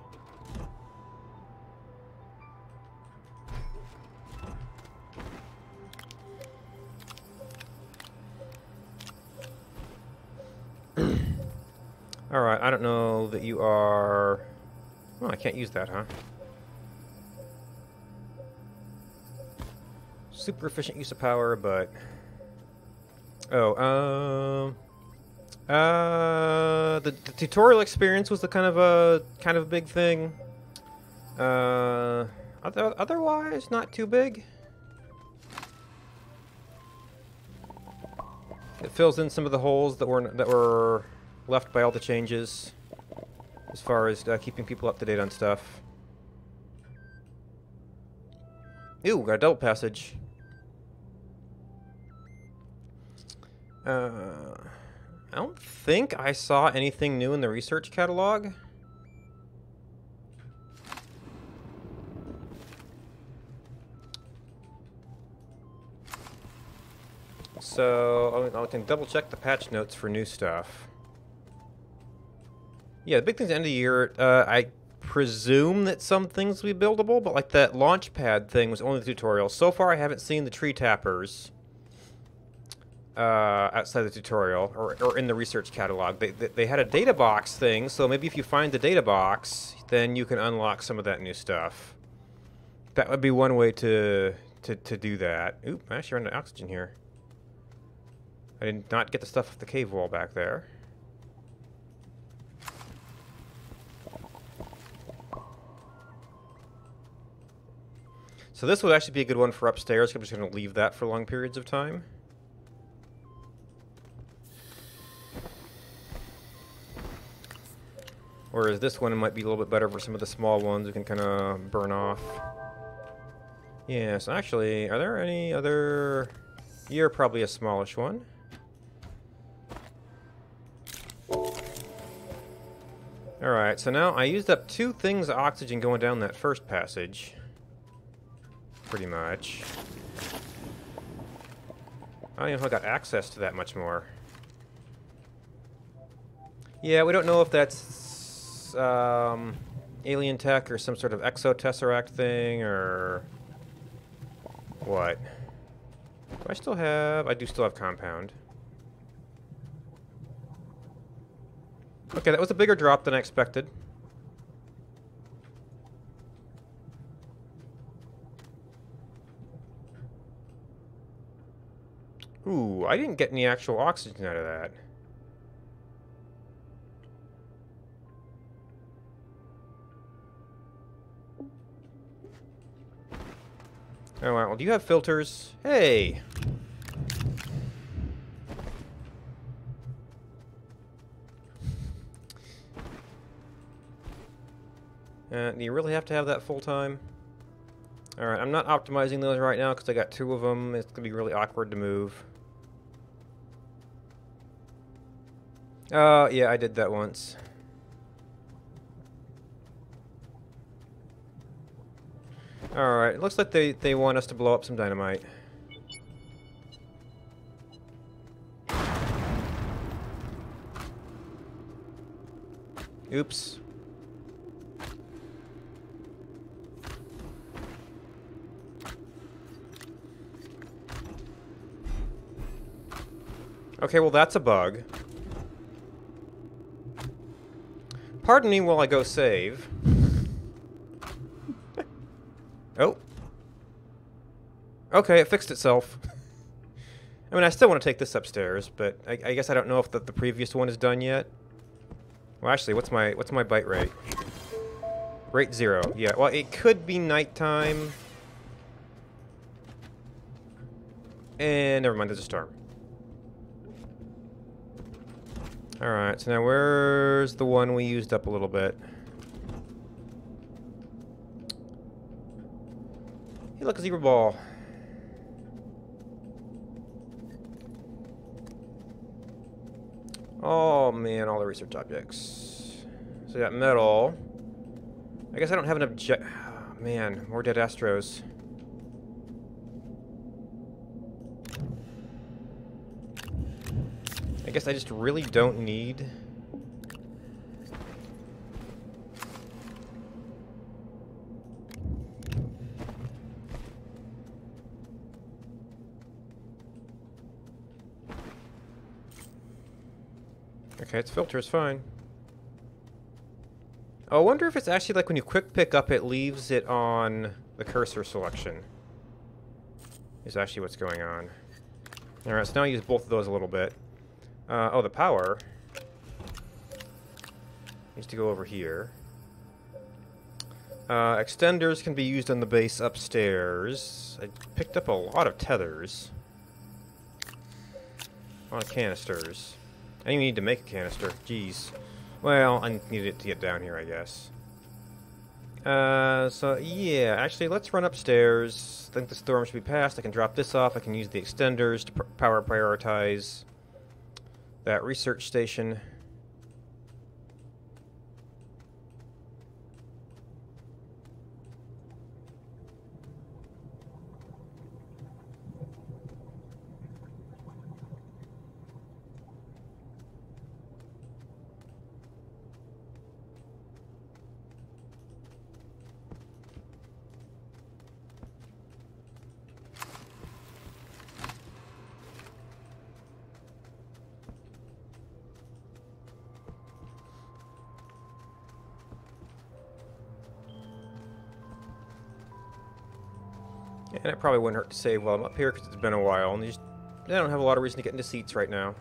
Alright, I don't know that you are... Oh, I can't use that, huh? Super efficient use of power, but... Oh, the tutorial experience was the kind of a big thing. Otherwise, not too big. It fills in some of the holes that were left by all the changes, as far as keeping people up to date on stuff. Ew, got a double passage. I don't think I saw anything new in the research catalog. So I can double check the patch notes for new stuff. Yeah, the big things at the end of the year, I presume that some things will be buildable, but like that launch pad thing was only the tutorial. So far I haven't seen the tree tappers outside the tutorial or in the research catalog. They had a data box thing, so maybe if you find the data box, then you can unlock some of that new stuff. That would be one way to do that. Oop, I actually ran out of oxygen here. I did not get the stuff off the cave wall back there. So this would actually be a good one for upstairs. I'm just going to leave that for long periods of time. Whereas this one might be a little bit better for some of the small ones we can kind of burn off. Yeah, so actually, are there any other... You're probably a smallish one. Alright, so now I used up 2 things of oxygen going down that first passage. Pretty much. I don't even know if I got access to that much more. Yeah, we don't know if that's alien tech or some sort of exo-tesseract thing or what. Do I still have... I do still have compound. Okay, that was a bigger drop than I expected. Ooh, I didn't get any actual oxygen out of that. Oh, well, do you have filters? Hey! Do you really have to have that full time? Alright, I'm not optimizing those right now because I got 2 of them. It's going to be really awkward to move. Yeah, I did that once. Alright, it looks like they want us to blow up some dynamite. Oops. Okay, well that's a bug. Pardon me while I go save. Oh. Okay, it fixed itself. I mean, I still want to take this upstairs, but I guess I don't know if the previous one is done yet. Well, actually, what's my bite rate? Rate 0. Yeah, well, it could be nighttime. And never mind, there's a storm. Alright, so now where's the one we used up a little bit? Hey, look, a zebra ball. Oh, man, all the research objects. So we got metal. I guess I don't have an object... Oh, man, more dead Astros. I guess I just really don't need... Okay, its filter is fine. Oh, I wonder if it's actually like when you quick pick up, it leaves it on the cursor selection. Is actually what's going on. Alright, so now I use both of those a little bit. Oh, the power needs to go over here. Extenders can be used on the base upstairs. I picked up a lot of tethers. A lot of canisters. I didn't even need to make a canister. Jeez. Well, I needed it to get down here, I guess. So, yeah. Actually, let's run upstairs. I think the storm should be passed. I can drop this off. I can use the extenders to power prioritize. That research station. And it probably wouldn't hurt to save while I'm up here because it's been a while, and I don't have a lot of reason to get into seats right now.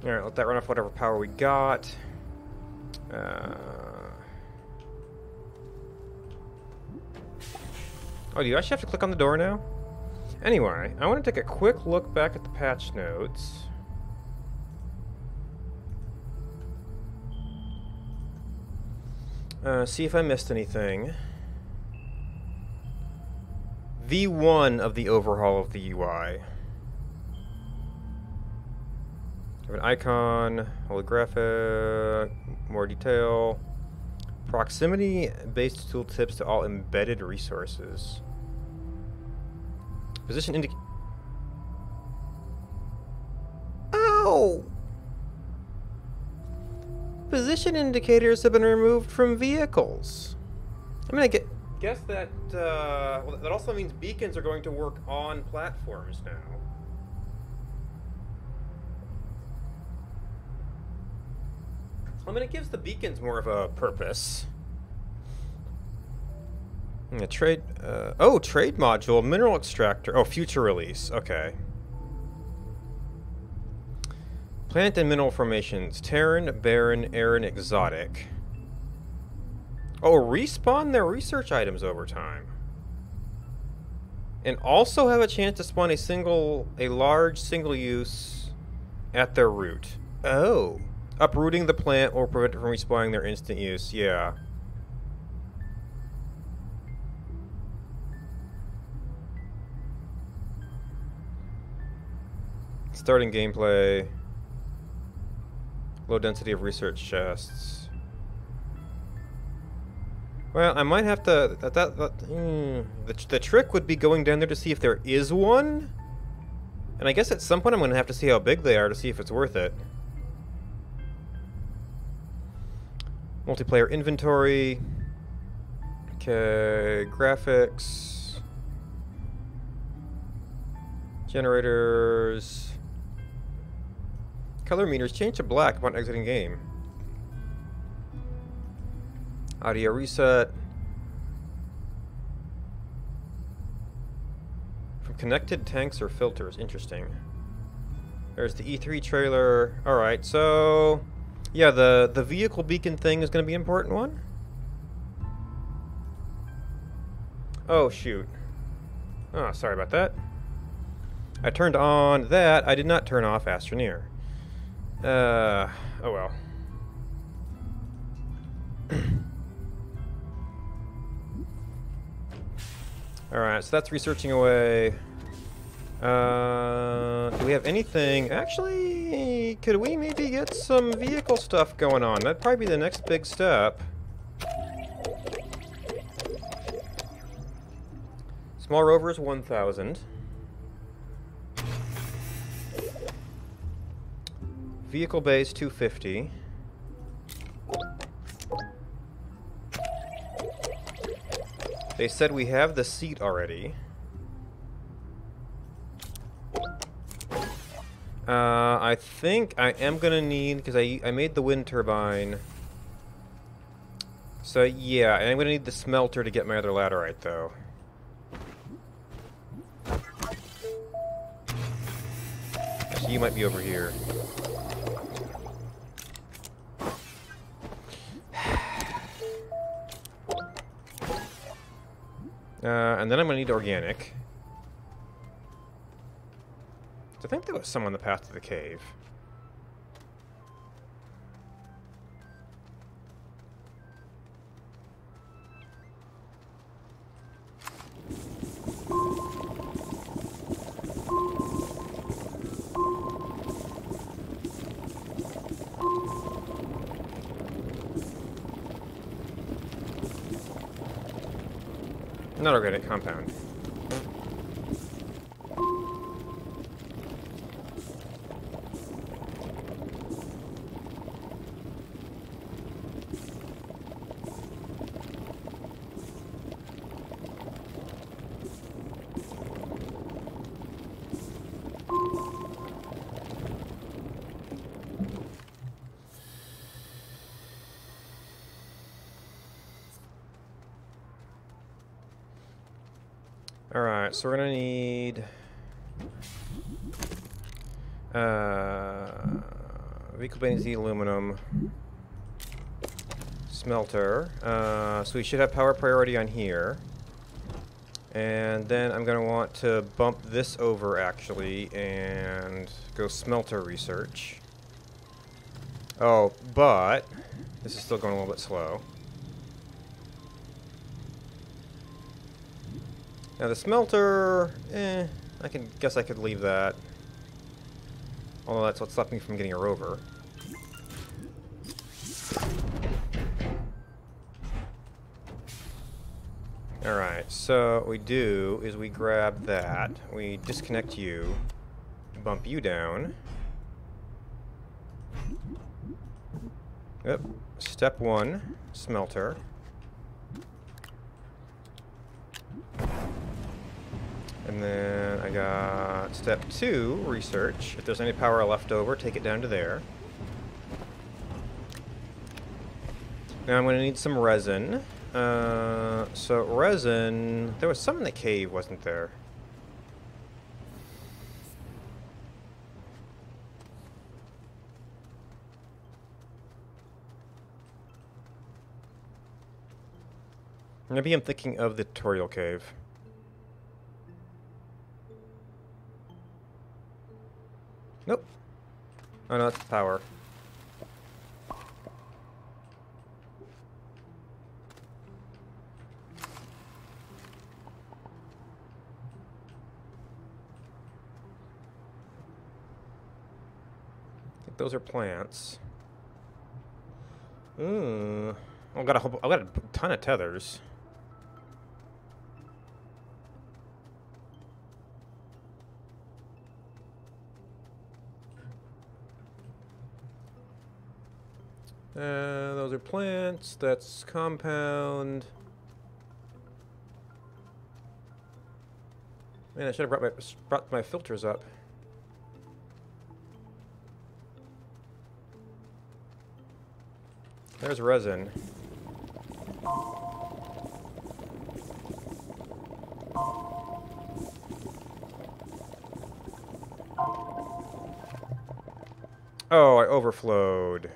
Alright, let that run off whatever power we got. Oh, do you actually have to click on the door now? Anyway, I want to take a quick look back at the patch notes. See if I missed anything. V1 of the overhaul of the UI. Have an icon, holographic, more detail. Proximity-based tooltips to all embedded resources. Position Ow! Position indicators have been removed from vehicles. I mean, guess that, well, that also means beacons are going to work on platforms now. I mean, it gives the beacons more of a purpose. A trade, oh, trade module, mineral extractor. Oh, future release. Okay. Plant and mineral formations. Terran, barren, Aran, exotic. Oh, respawn their research items over time. And also have a chance to spawn a large single use at their root. Oh. Uprooting the plant will prevent it from respawning their instant use. Yeah. Starting gameplay. Low density of research chests. Well, I might have to... The trick would be going down there to see if there is one. And I guess at some point I'm going to have to see how big they are to see if it's worth it. Multiplayer inventory. Okay, graphics. Generators. Color meters change to black upon exiting game. Audio reset. From connected tanks or filters. Interesting. There's the E3 trailer. Alright, so... yeah, the vehicle beacon thing is going to be an important one. Oh, shoot. Oh, sorry about that. I turned on that. I did not turn off Astroneer. Oh well. Alright, so that's researching away. Do we have anything? Actually, could we maybe get some vehicle stuff going on? That'd probably be the next big step. Small rovers 1,000. Vehicle base 250. They said we have the seat already. I think I am gonna need, because I made the wind turbine. So yeah, I'm gonna need the smelter to get my other laterite though. Actually, you might be over here. And then I'm gonna need organic. I think there was some on the path to the cave. Not organic compound. Alright, so we're gonna need vehicle benzene, aluminum, smelter. So we should have power priority on here. And then I'm gonna want to bump this over actually and go smelter research. Oh, but this is still going a little bit slow. Now the smelter, I guess I could leave that. Although that's what stopped me from getting a rover. Alright, so what we do is we grab that, we disconnect you, bump you down. Yep, step 1, smelter. And then I got step 2, research. If there's any power left over, take it down to there. Now I'm going to need some resin. So resin, there was some in the cave, wasn't there? Maybe I'm thinking of the tutorial cave. Nope. Oh no, that's power. I think those are plants. Ooh. I've got a ton of tethers. Those are plants. That's compound. Man, I should have brought my filters up. There's resin. Oh, I overflowed.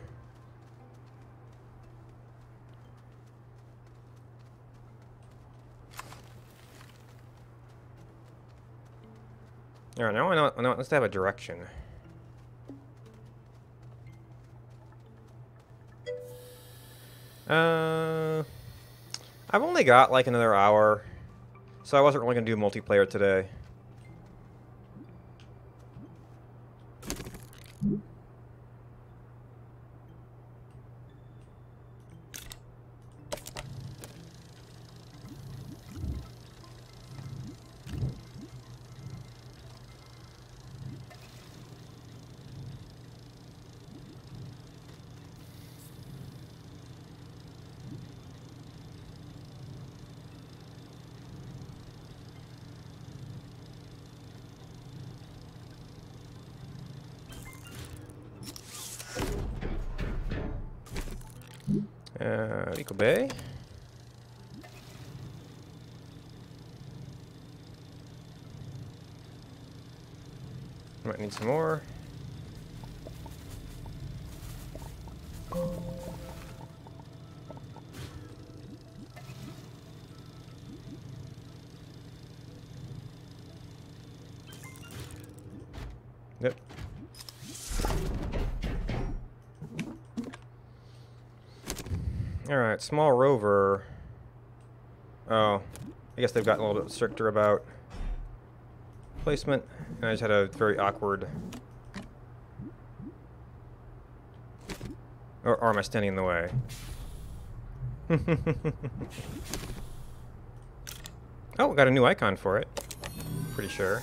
Alright, now I know, let's have a direction. I've only got like another hour, so I wasn't really gonna do multiplayer today. Rico Bay. Might need some more. Yep. Alright, small rover. Oh, I guess they've gotten a little bit stricter about placement, and I just had a very awkward... Or am I standing in the way? Oh, we got a new icon for it. Pretty sure.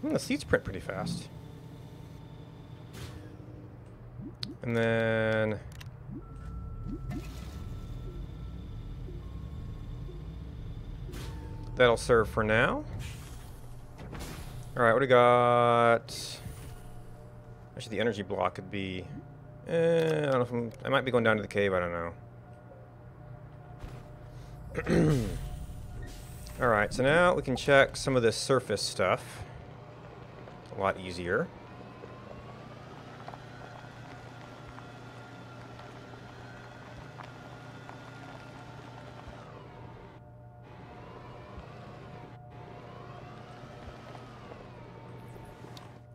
The seats print pretty fast. And then... that'll serve for now. Alright, what do we got? Actually, the energy block could be... I don't know if I might be going down to the cave, I don't know. Alright, so now we can check some of this surface stuff. A lot easier.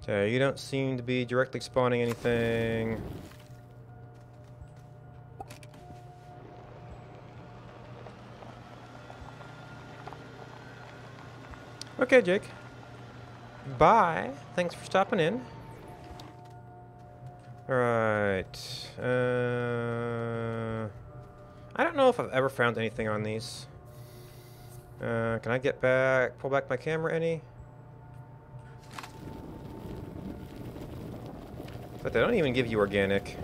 Okay, you don't seem to be directly spawning anything. Okay, Jake. Bye. Thanks for stopping in. Alright. I don't know if I've ever found anything on these. Can I get back, pull back my camera any? But they don't even give you organic.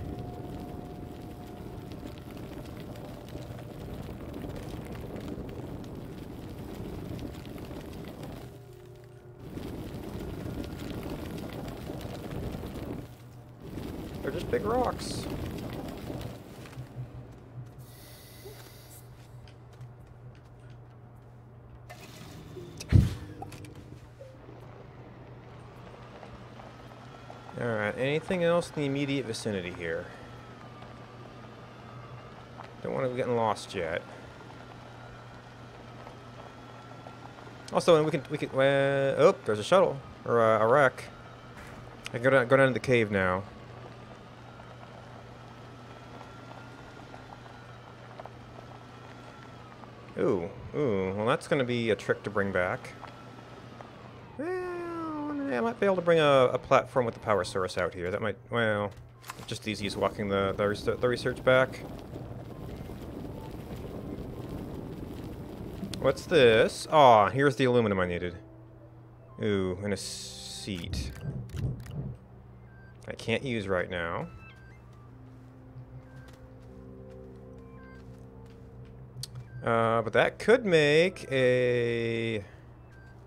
They're just big rocks. Alright, anything else in the immediate vicinity here? Don't want to be getting lost yet. Also, we can oh, there's a shuttle. Or a wreck. I can go down to the cave now. Ooh, well that's going to be a trick to bring back. Well, I might be able to bring a platform with the power source out here. That might, well, just easy as walking the research back. What's this? Aw, here's the aluminum I needed. Ooh, and a seat. I can't use right now. But that could make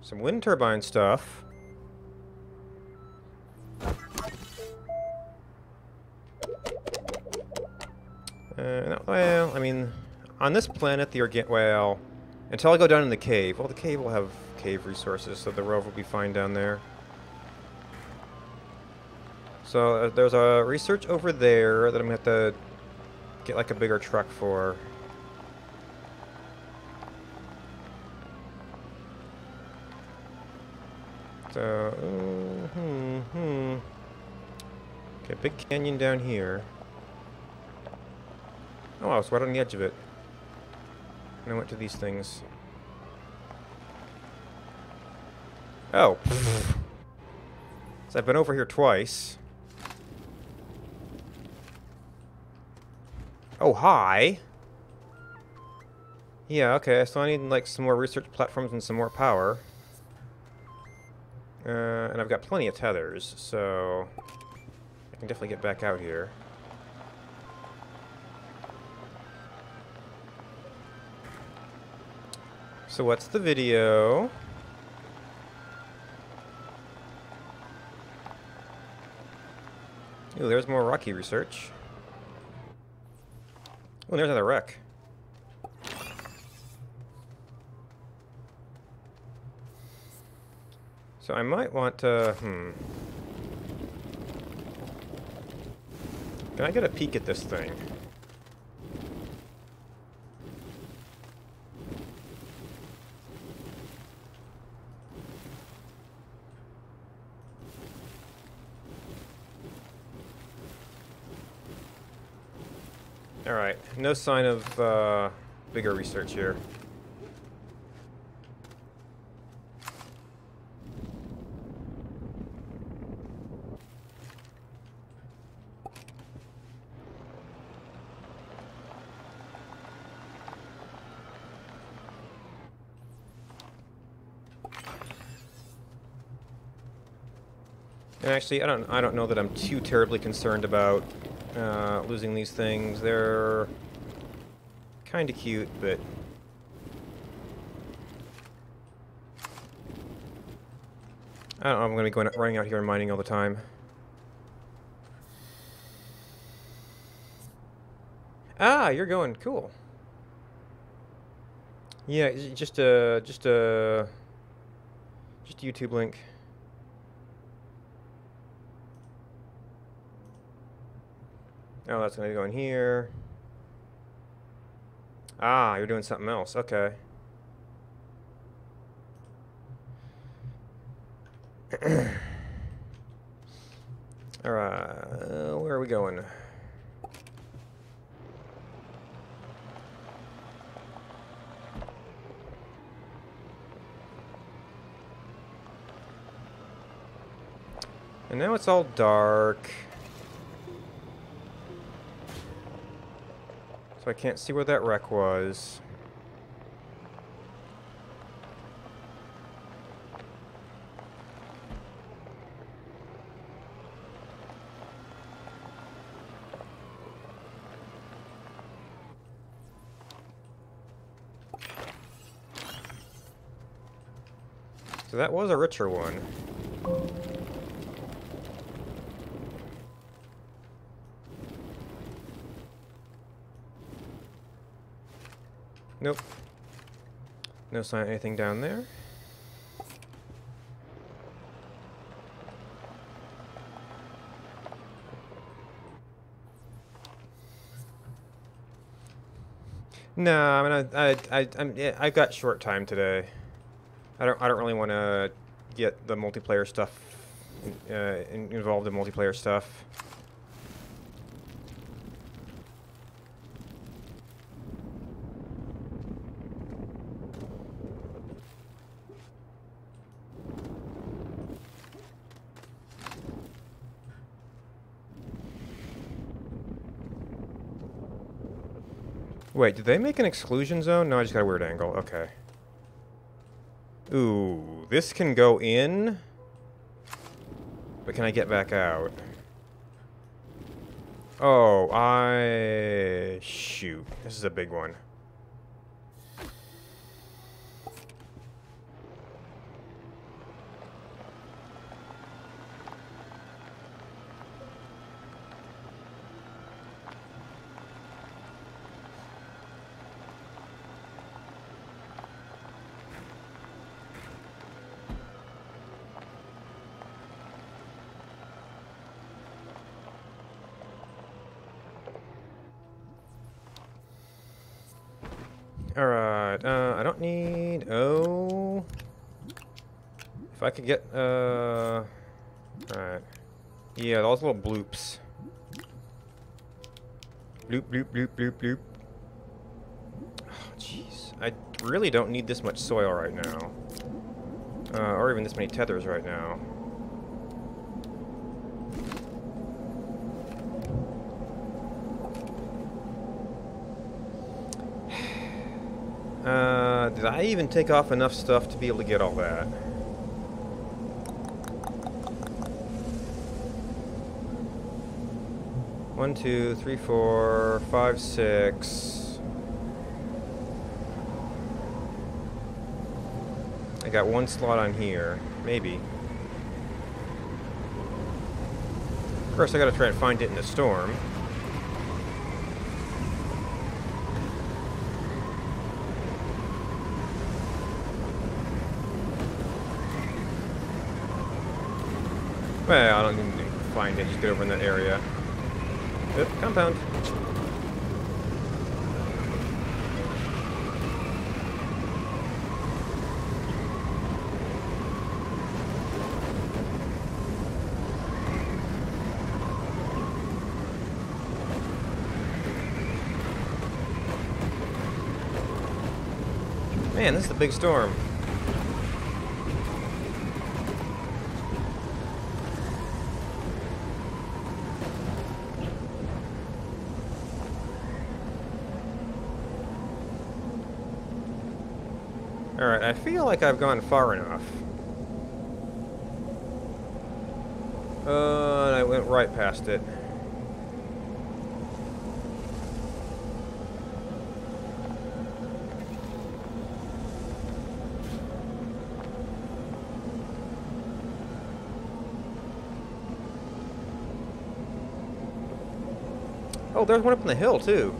some wind turbine stuff. No, well, I mean, on this planet, well, until I go down in the cave. Well, the cave will have cave resources, so the rover will be fine down there. So there's a research over there that I'm going to have to get like a bigger truck for. So, okay, big canyon down here. Oh, I was right on the edge of it. And I went to these things. Oh. So I've been over here twice. Oh, hi. Yeah, okay, so I need like some more research platforms and some more power. And I've got plenty of tethers, so I can definitely get back out here. So what's the video? Ooh, there's more rocky research. Oh, there's another wreck. So I might want to, Can I get a peek at this thing? Alright, no sign of bigger research here. And actually, I don't know that I'm too terribly concerned about losing these things. They're kind of cute, but I don't know. I'm going to be running out here and mining all the time. Ah, you're going cool. Yeah, just a YouTube link. Oh, that's going to go in here. Ah, you're doing something else. Okay. Alright, where are we going? And now it's all dark. So I can't see where that wreck was. So that was a richer one. Nope. No sign of anything down there. No, I mean, I've got short time today. I don't really want to get the multiplayer stuff involved in multiplayer stuff. Wait, did they make an exclusion zone? No, I just got a weird angle. Okay. Ooh, this can go in, but can I get back out? Oh, shoot. This is a big one. Alright, I don't need... Oh... If I could get, Alright. Yeah, those little bloops. Bloop, bloop, bloop, bloop, bloop. Oh, jeez. I really don't need this much soil right now. Or even this many tethers right now. Did I even take off enough stuff to be able to get all that? One, two, three, four, five, six. I got one slot on here, maybe. Of course, I gotta try and find it in the storm. Well, I don't need to find it, just get over in that area. Yep, compound. Man, this is a big storm. Alright, I feel like I've gone far enough. And I went right past it. Oh, there's one up on the hill, too.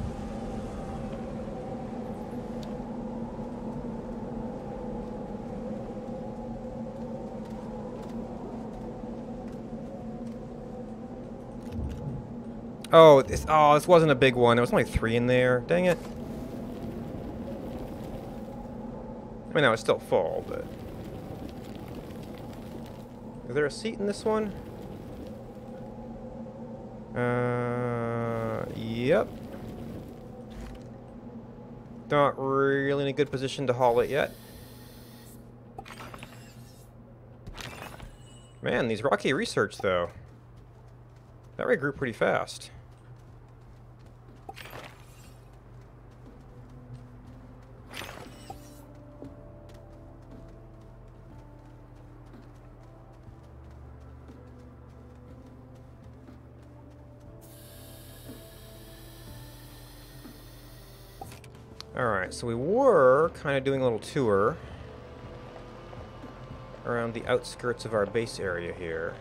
Oh, this wasn't a big one. There was only 3 in there. Dang it. I mean, no, it's still full, but... Is there a seat in this one? Yep. Not really in a good position to haul it yet. Man, these rocky research, though. That regrew pretty fast. Alright, so we were kind of doing a little tour around the outskirts of our base area here.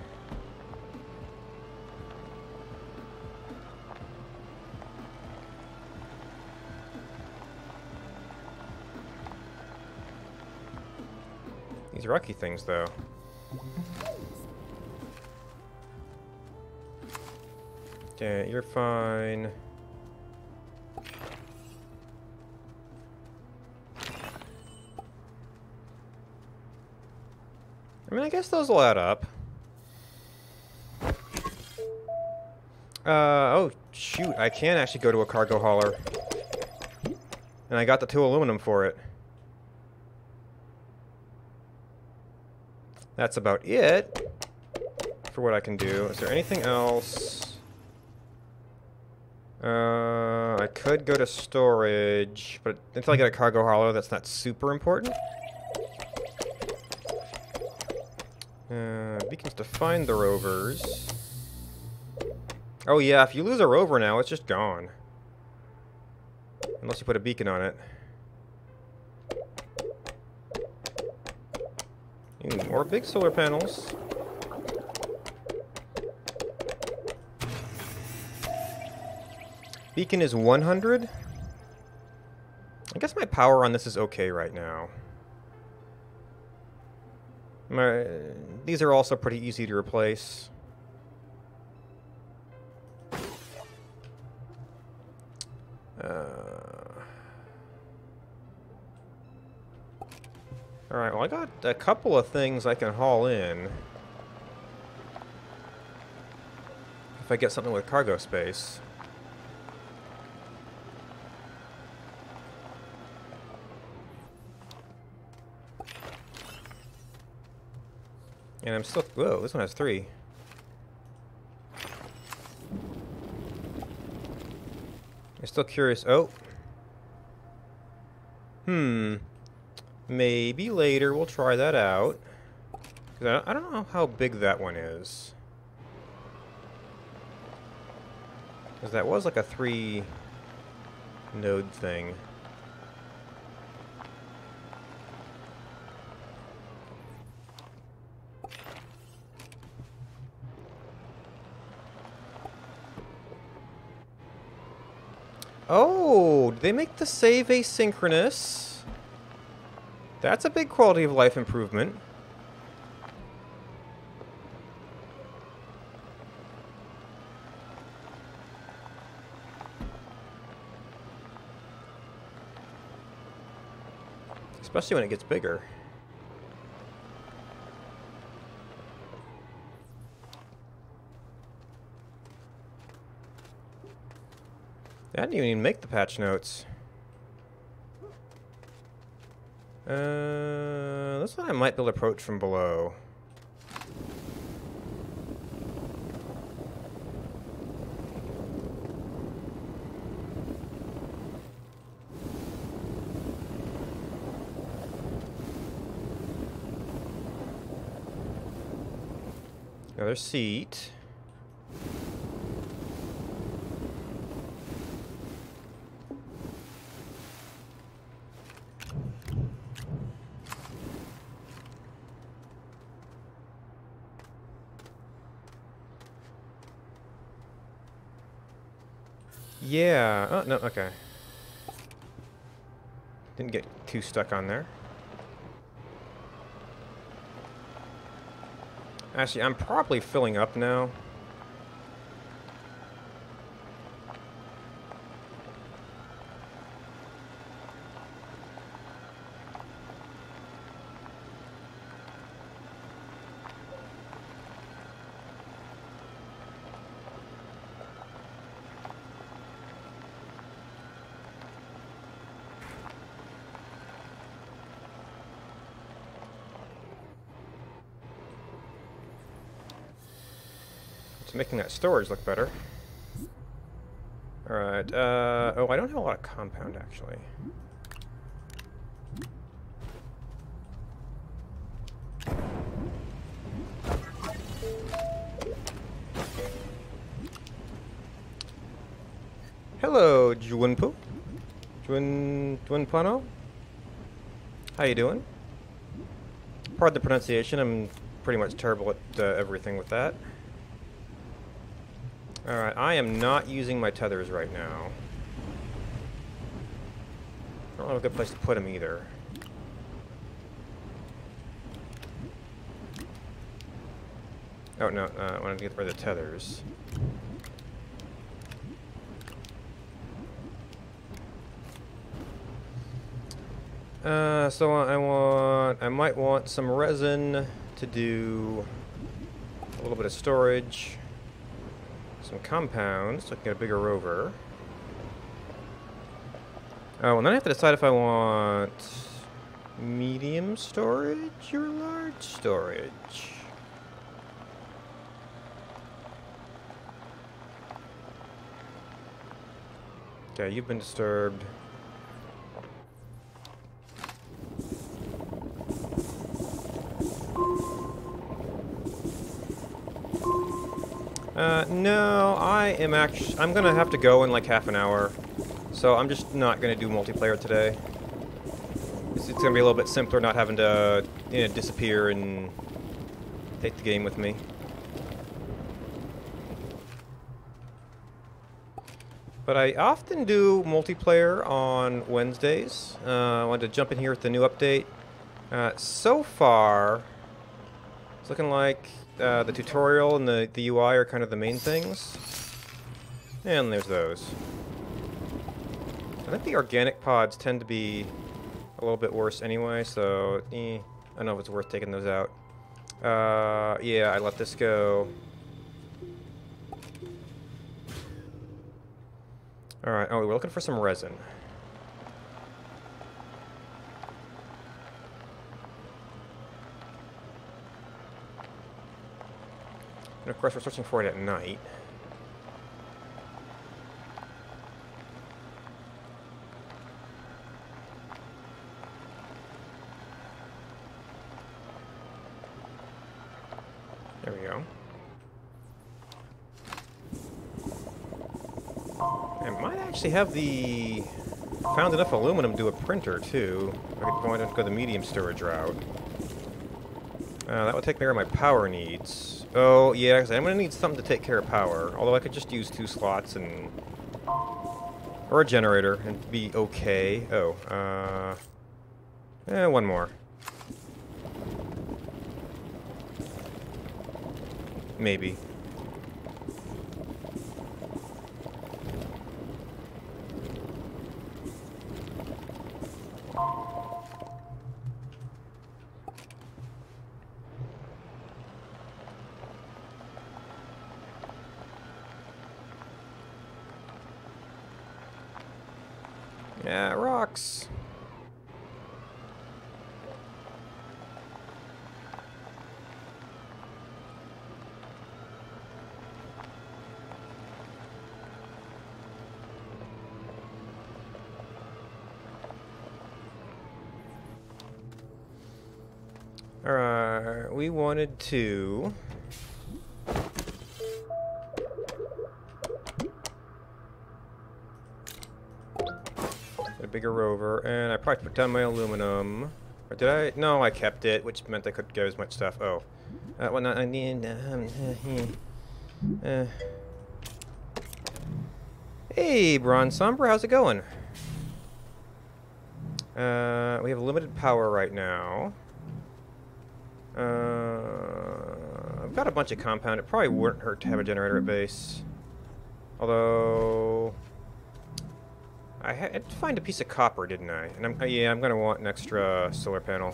These rocky things, though. Okay, you're fine. I mean, I guess those will add up. Oh, shoot, I can actually go to a cargo hauler. And I got the 2 aluminum for it. That's about it for what I can do. Is there anything else? I could go to storage, but until I get a cargo hauler, that's not super important. Beacons to find the rovers. Oh yeah, if you lose a rover now, it's just gone. Unless you put a beacon on it. Ooh, more big solar panels. Beacon is 100. I guess my power on this is okay right now. These are also pretty easy to replace. Alright, well I got a couple of things I can haul in. If I get something with cargo space. And I'm still... Whoa, this one has 3. I'm still curious. Oh. Maybe later we'll try that out. 'Cause I don't know how big that one is. Because that was like a 3 node thing. Oh, did they make the save asynchronous? That's a big quality of life improvement. Especially when it gets bigger. I didn't even make the patch notes. This one I might be able to approach from below. Another seat. Yeah. Oh, no, okay. Didn't get too stuck on there. Actually, I'm probably filling up now. It's making that storage look better. Alright, oh, I don't have a lot of compound, actually. Hello, Juanpo. Juanpano? How you doing? Pardon the pronunciation, I'm pretty much terrible at everything with that. Alright, I am not using my tethers right now. I don't have a good place to put them either. Oh no, I wanted to get rid of the tethers. So I might want some resin to do a little bit of storage. Some compounds, so I can get a bigger rover. Oh, and then I have to decide if I want medium storage or large storage. Okay, you've been disturbed. No, I'm gonna have to go in like half an hour. So I'm just not gonna do multiplayer today. It's gonna be a little bit simpler not having to, you know, disappear and take the game with me. But I often do multiplayer on Wednesdays. I wanted to jump in here with the new update. So far, it's looking like the tutorial and the UI are kind of the main things. And there's those. I think the organic pods tend to be a little bit worse anyway, so I don't know if it's worth taking those out. Yeah, I let this go. Alright, oh, we're looking for some resin. And of course we're searching for it at night. There we go. I might actually have found enough aluminum to do a printer too. I could go the medium storage route. That would take care of my power needs. Oh, yeah, because I'm going to need something to take care of power. Although I could just use 2 slots and... or a generator and be okay. Oh, one more. Maybe. Yeah, rocks. Alright, we wanted to... a bigger rover, and I probably put down my aluminum. Or did I? No, I kept it, which meant I couldn't get as much stuff. Oh. Well, I need... Hey, Bronze Sombra, how's it going? We have limited power right now. I've got a bunch of compound. It probably wouldn't hurt to have a generator at base. Although... I had to find a piece of copper, didn't I? And I'm gonna want an extra solar panel.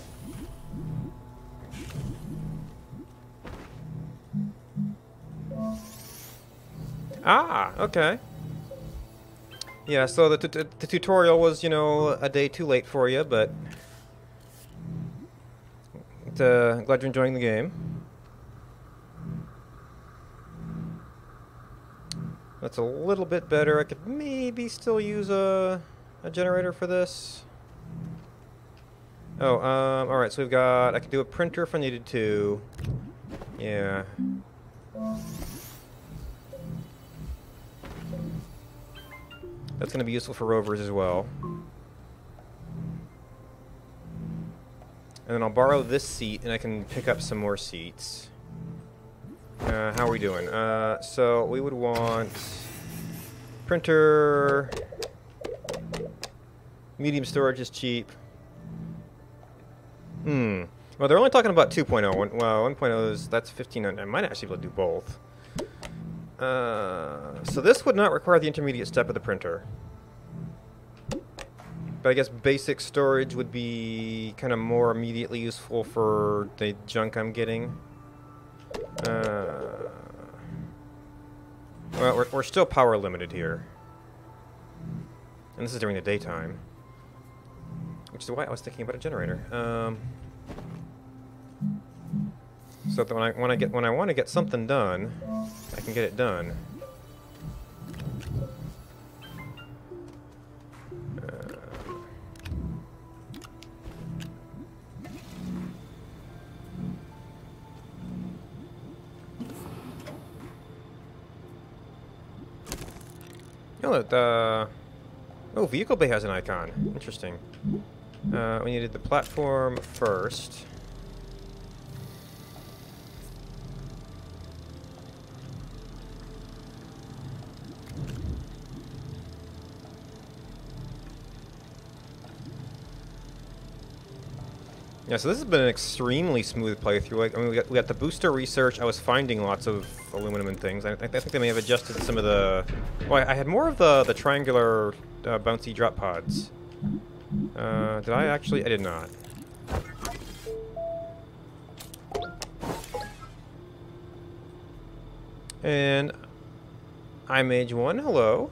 Ah, okay. Yeah, so the tutorial was, you know, a day too late for you, but glad you're enjoying the game. That's a little bit better. I could maybe still use a generator for this. Oh, alright, so we've got... I could do a printer if I needed to. Yeah. That's going to be useful for rovers as well. And then I'll borrow this seat, and I can pick up some more seats. How are we doing? So we would want printer, medium storage is cheap. Well, they're only talking about 2.0. Well, 1.0 is, that's 1500. I might actually be able to do both. So this would not require the intermediate step of the printer. But I guess basic storage would be kind of more immediately useful for the junk I'm getting. Well, we're still power limited here. And this is during the daytime. Which is why I was thinking about a generator. So that when I want to get something done, I can get it done. Oh, Vehicle Bay has an icon. Interesting. We needed the platform first. Yeah, so this has been an extremely smooth playthrough. Like, I mean, we got the booster research. I was finding lots of aluminum and things. I think they may have adjusted some of the... Well, I had more of the triangular bouncy drop pods. Did I actually? I did not. And iMage1, hello.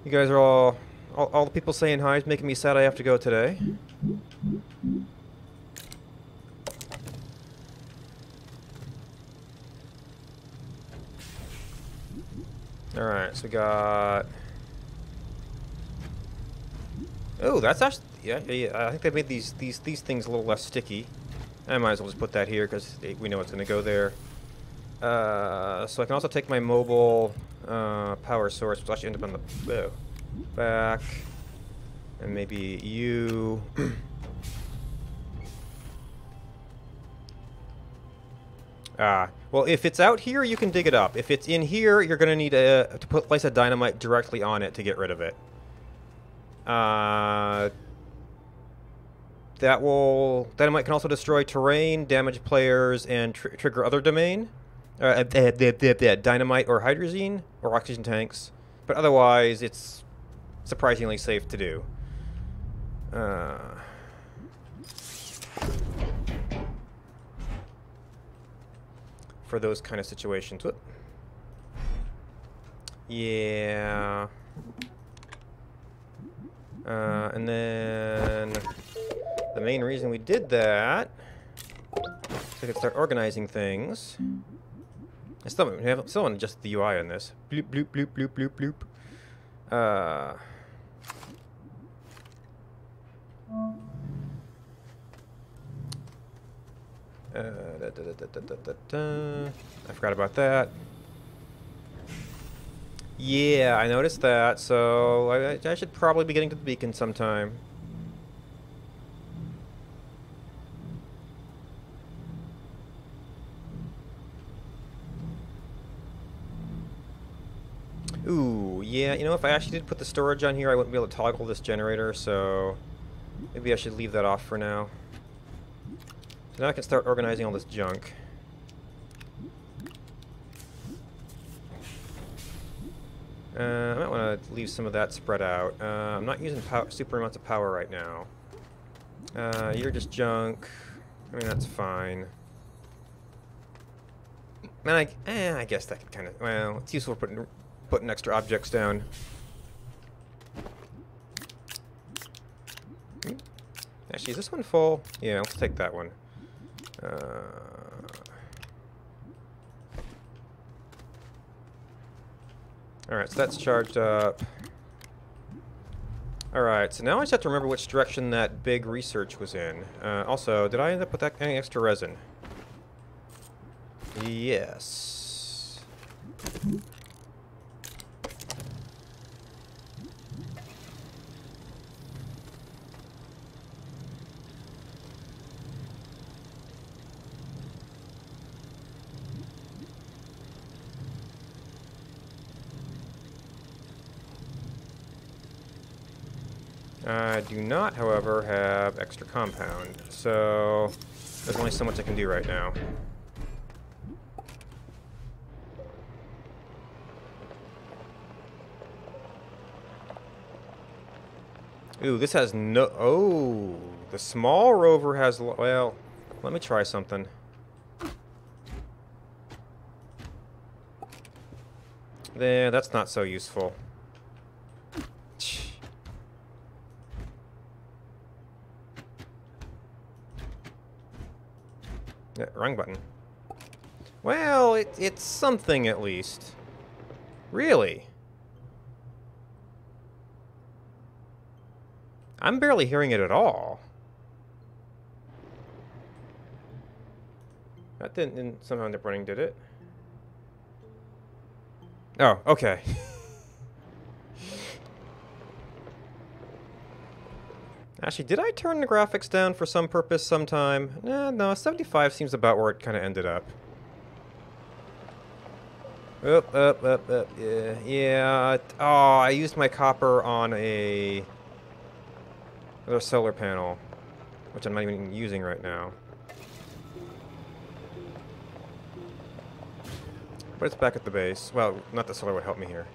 You guys are all the people saying hi is making me sad I have to go today. Alright, so we got... Oh, that's actually... Yeah, I think they made these things a little less sticky. I might as well just put that here because we know it's going to go there. So I can also take my mobile power source, which will actually end up on the back. And maybe you... well, if it's out here, you can dig it up. If it's in here, you're going to need to place a dynamite directly on it to get rid of it. Dynamite can also destroy terrain, damage players, and trigger other domain. Dynamite or hydrazine or oxygen tanks. But otherwise, it's surprisingly safe to do. For those kind of situations. Whoop. Yeah. And then the main reason we did that so I could start organizing things. I still want just the UI on this. Bloop, bloop, bloop, bloop, bloop, bloop. I forgot about that. Yeah, I noticed that, so I should probably be getting to the beacon sometime. Ooh, yeah, you know, if I actually did put the storage on here, I wouldn't be able to toggle this generator, so maybe I should leave that off for now. So now I can start organizing all this junk. I might want to leave some of that spread out. I'm not using super amounts of power right now. You're just junk. I mean, that's fine. And I guess that could kind of, well, it's useful putting extra objects down. Actually, is this one full? Yeah, let's take that one. Alright, so that's charged up. Alright, so now I just have to remember which direction that big research was in. Also, did I end up with any extra resin? Yes. I do not, however, have extra compound, so there's only so much I can do right now. Ooh, this has no... Oh, the small rover has... Well, let me try something. There, that's not so useful. Yeah, wrong button. Well, it's something at least. Really? I'm barely hearing it at all. That didn't somehow end up running, did it? Oh, okay. Actually, did I turn the graphics down for some purpose sometime? No, 75 seems about where it kind of ended up. Up. Yeah. Oh, I used my copper on another solar panel, which I'm not even using right now. But it's back at the base. Well, not the solar would help me here.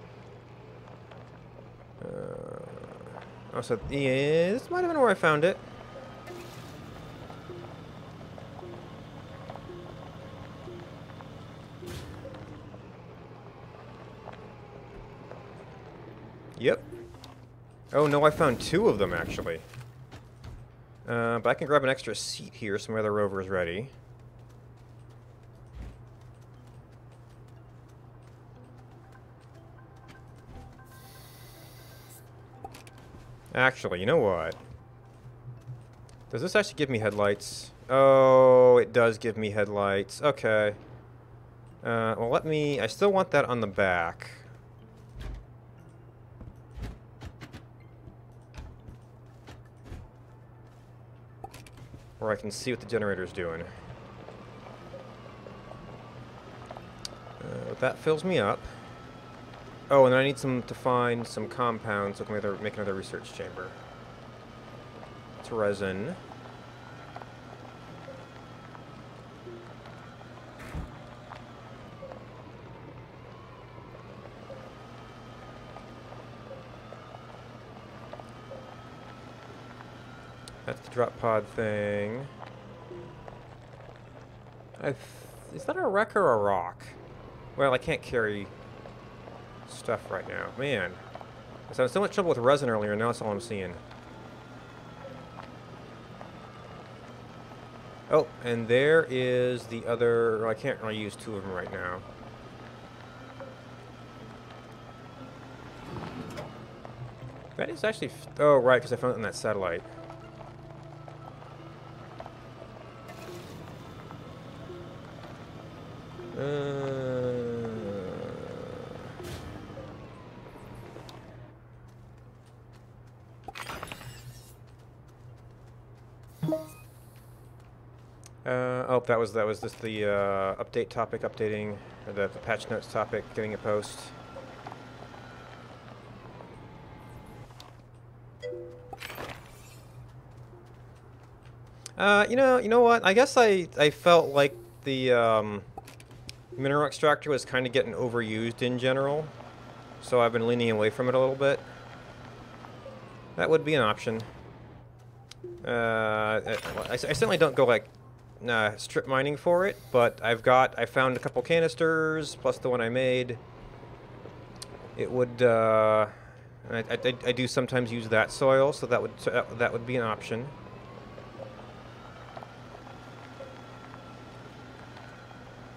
Oh, so yeah, this might have been where I found it. Yep. Oh no, I found two of them actually. But I can grab an extra seat here so my other rover is ready. Actually, you know what? Does this actually give me headlights? Oh, it does give me headlights. Okay. Well, I still want that on the back. Where I can see what the generator's doing. That fills me up. Oh, and then I need to find some compounds so I can make another research chamber. It's resin. That's the drop pod thing. Is that a wreck or a rock? Well, I can't carry stuff right now. Man. I was having so much trouble with resin earlier, and now that's all I'm seeing. Oh, and there is the other... I can't really use two of them right now. That is actually... Oh, right, because I found it in that satellite. Oh, that was just the update topic updating, or the patch notes topic getting a post. You know what? I guess I felt like the mineral extractor was kind of getting overused in general, so I've been leaning away from it a little bit. That would be an option. I certainly don't go like strip mining for it, but I found a couple canisters plus the one I made. It would I do sometimes use that soil, so that would be an option.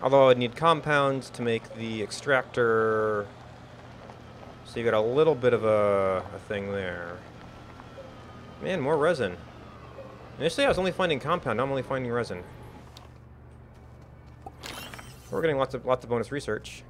Although I'd need compounds to make the extractor, so you got a little bit of a thing there. Man, more resin. Initially I was only finding compound, now I'm only finding resin. We're getting lots of bonus research.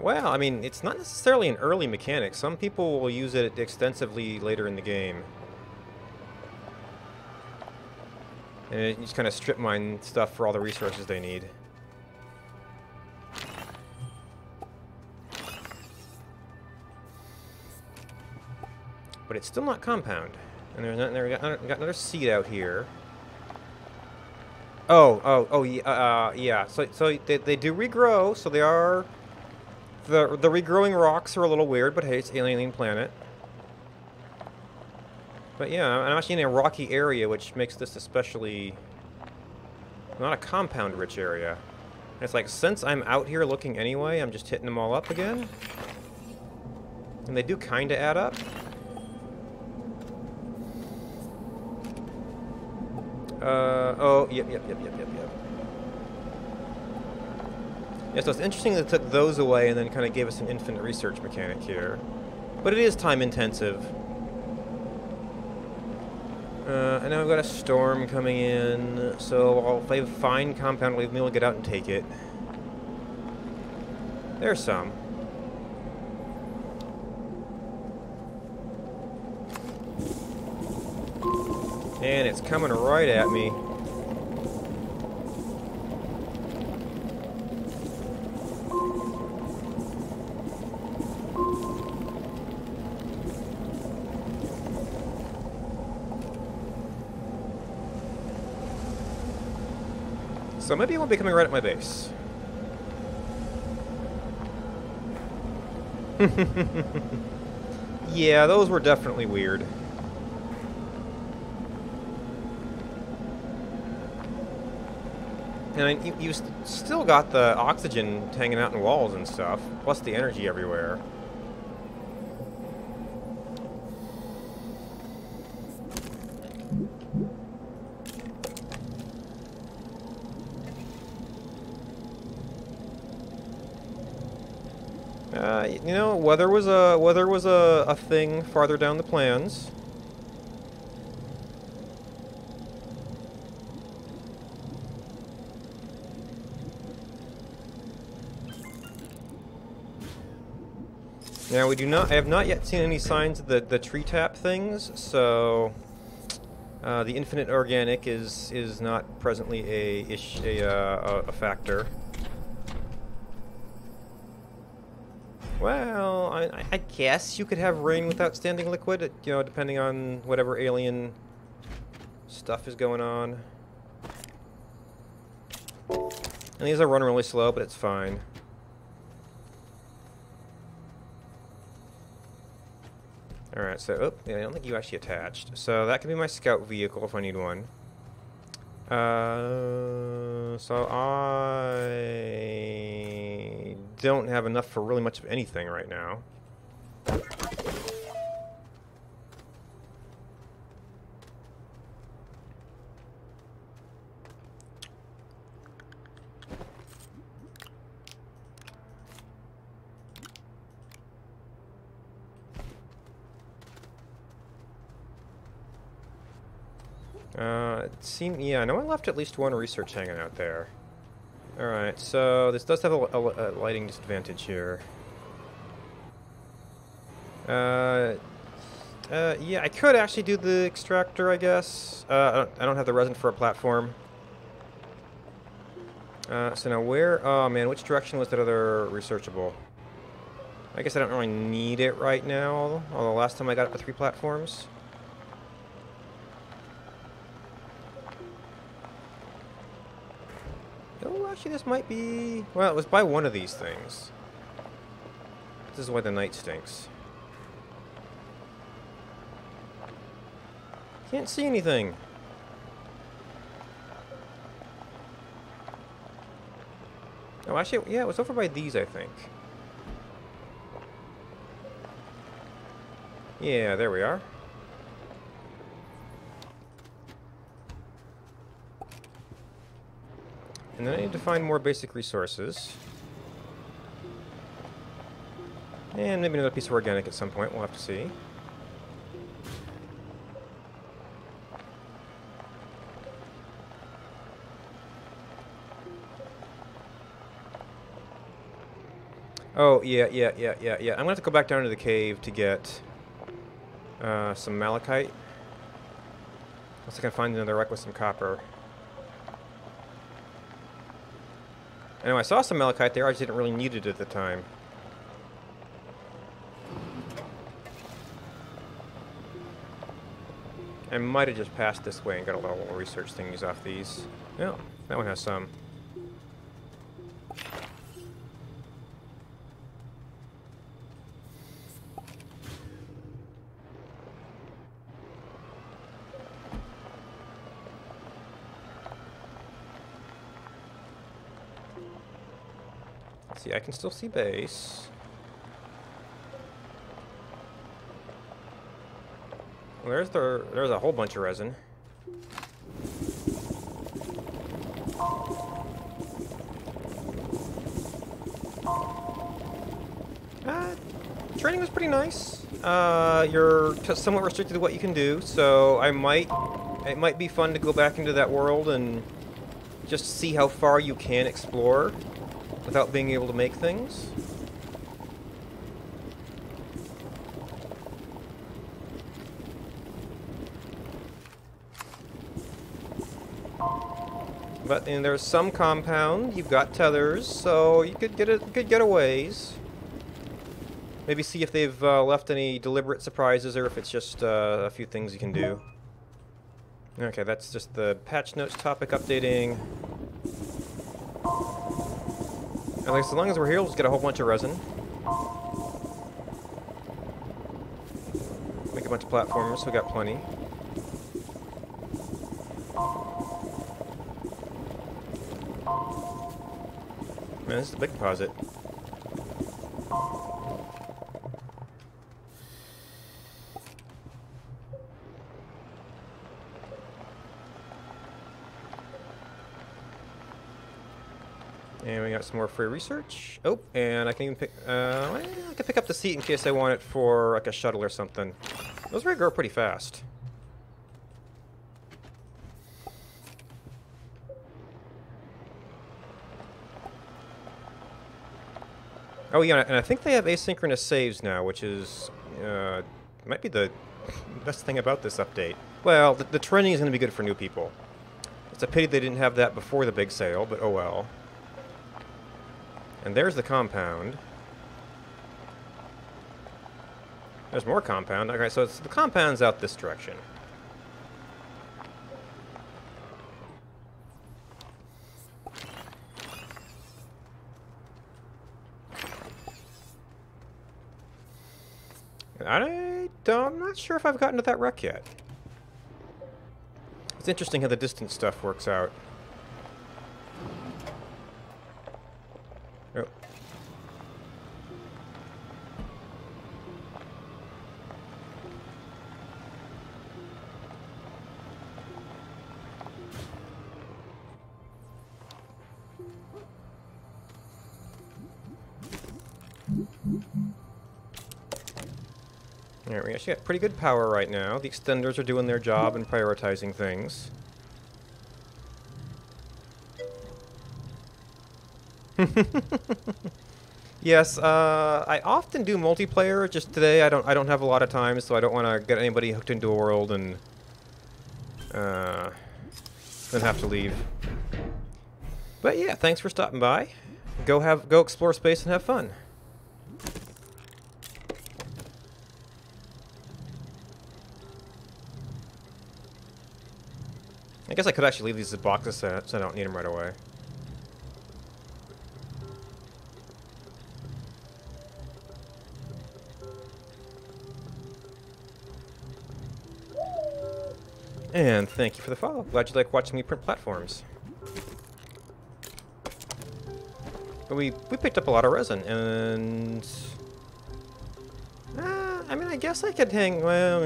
Well, I mean, it's not necessarily an early mechanic. Some people will use it extensively later in the game. And you just kind of strip mine stuff for all the resources they need. But it's still not compound. And we got another seed out here. Oh, yeah. So they do regrow, so they are... The regrowing rocks are a little weird, but hey, it's Alien Planet. But yeah, I'm actually in a rocky area, which makes this especially... not a compound-rich area. And it's like, since I'm out here looking anyway, I'm just hitting them all up again. And they do kind of add up. Oh, yep. Yeah, so it's interesting that it took those away and then kind of gave us an infinite research mechanic here. But it is time intensive. And now we've got a storm coming in, so if I find compound, we'll be able to get out and take it. There's some. And it's coming right at me. So maybe it won't be coming right at my base. Yeah, those were definitely weird. And you still got the oxygen hanging out in walls and stuff, plus the energy everywhere. You know, weather was a thing farther down the plans. Now I have not yet seen any signs of the tree tap things, so the infinite organic is not presently a factor. Well, I guess you could have rain without standing liquid, you know, depending on whatever alien stuff is going on. And these are run really slow, but it's fine. Alright, so, oh, yeah, I don't think you actually attached. So that could be my scout vehicle if I need one. So I don't have enough for really much of anything right now. Yeah, no one left at least one research hanging out there. Alright, so this does have a lighting disadvantage here. Yeah, I could actually do the extractor, I guess. I don't have the resin for a platform. So now where... Oh, man, which direction was that other researchable? I guess I don't really need it right now, although last time I got it with 3 platforms. Oh, actually, this might be... Well, it was by one of these things. This is why the night stinks. Can't see anything. Oh, actually, yeah, it was over by these, I think. Yeah, there we are. And then I need to find more basic resources. And maybe another piece of organic at some point, we'll have to see. Oh, yeah. I'm gonna have to go back down to the cave to get some malachite. Unless I can find another wreck with some copper. I know I saw some malachite there, I just didn't really need it at the time. I might have just passed this way and got a little research thingies off these. Yeah, that one has some. See, I can still see base. Well, there's a whole bunch of resin. Training was pretty nice. You're somewhat restricted to what you can do, so it might be fun to go back into that world and just see how far you can explore without being able to make things. But there's some compound. You've got tethers, so you could get a ways. Maybe see if they've left any deliberate surprises, or if it's just a few things you can do. Okay, that's just the patch notes topic updating. At least as long as we're here, we'll just get a whole bunch of resin. Make a bunch of platforms, so we got plenty. Man, this is a big deposit. And we got some more free research. Oh, and I can even pick... I can pick up the seat in case I want it for like a shuttle or something. Those grow pretty fast. Oh yeah, and I think they have asynchronous saves now, which is might be the best thing about this update. Well, the training is going to be good for new people. It's a pity they didn't have that before the big sale, but oh well. And there's the compound. There's more compound. Okay, so the compound's out this direction. I'm not sure if I've gotten to that wreck yet. It's interesting how the distance stuff works out. Oh. Alright, we actually got pretty good power right now. The extenders are doing their job and prioritizing things. Yes, I often do multiplayer. Just today, I don't have a lot of time, so I don't want to get anybody hooked into a world and then have to leave. But yeah, thanks for stopping by. Go explore space and have fun. I guess I could actually leave these as boxes so I don't need them right away. And thank you for the follow. Glad you like watching me print platforms. But we picked up a lot of resin, and I mean, I guess I could hang. Well,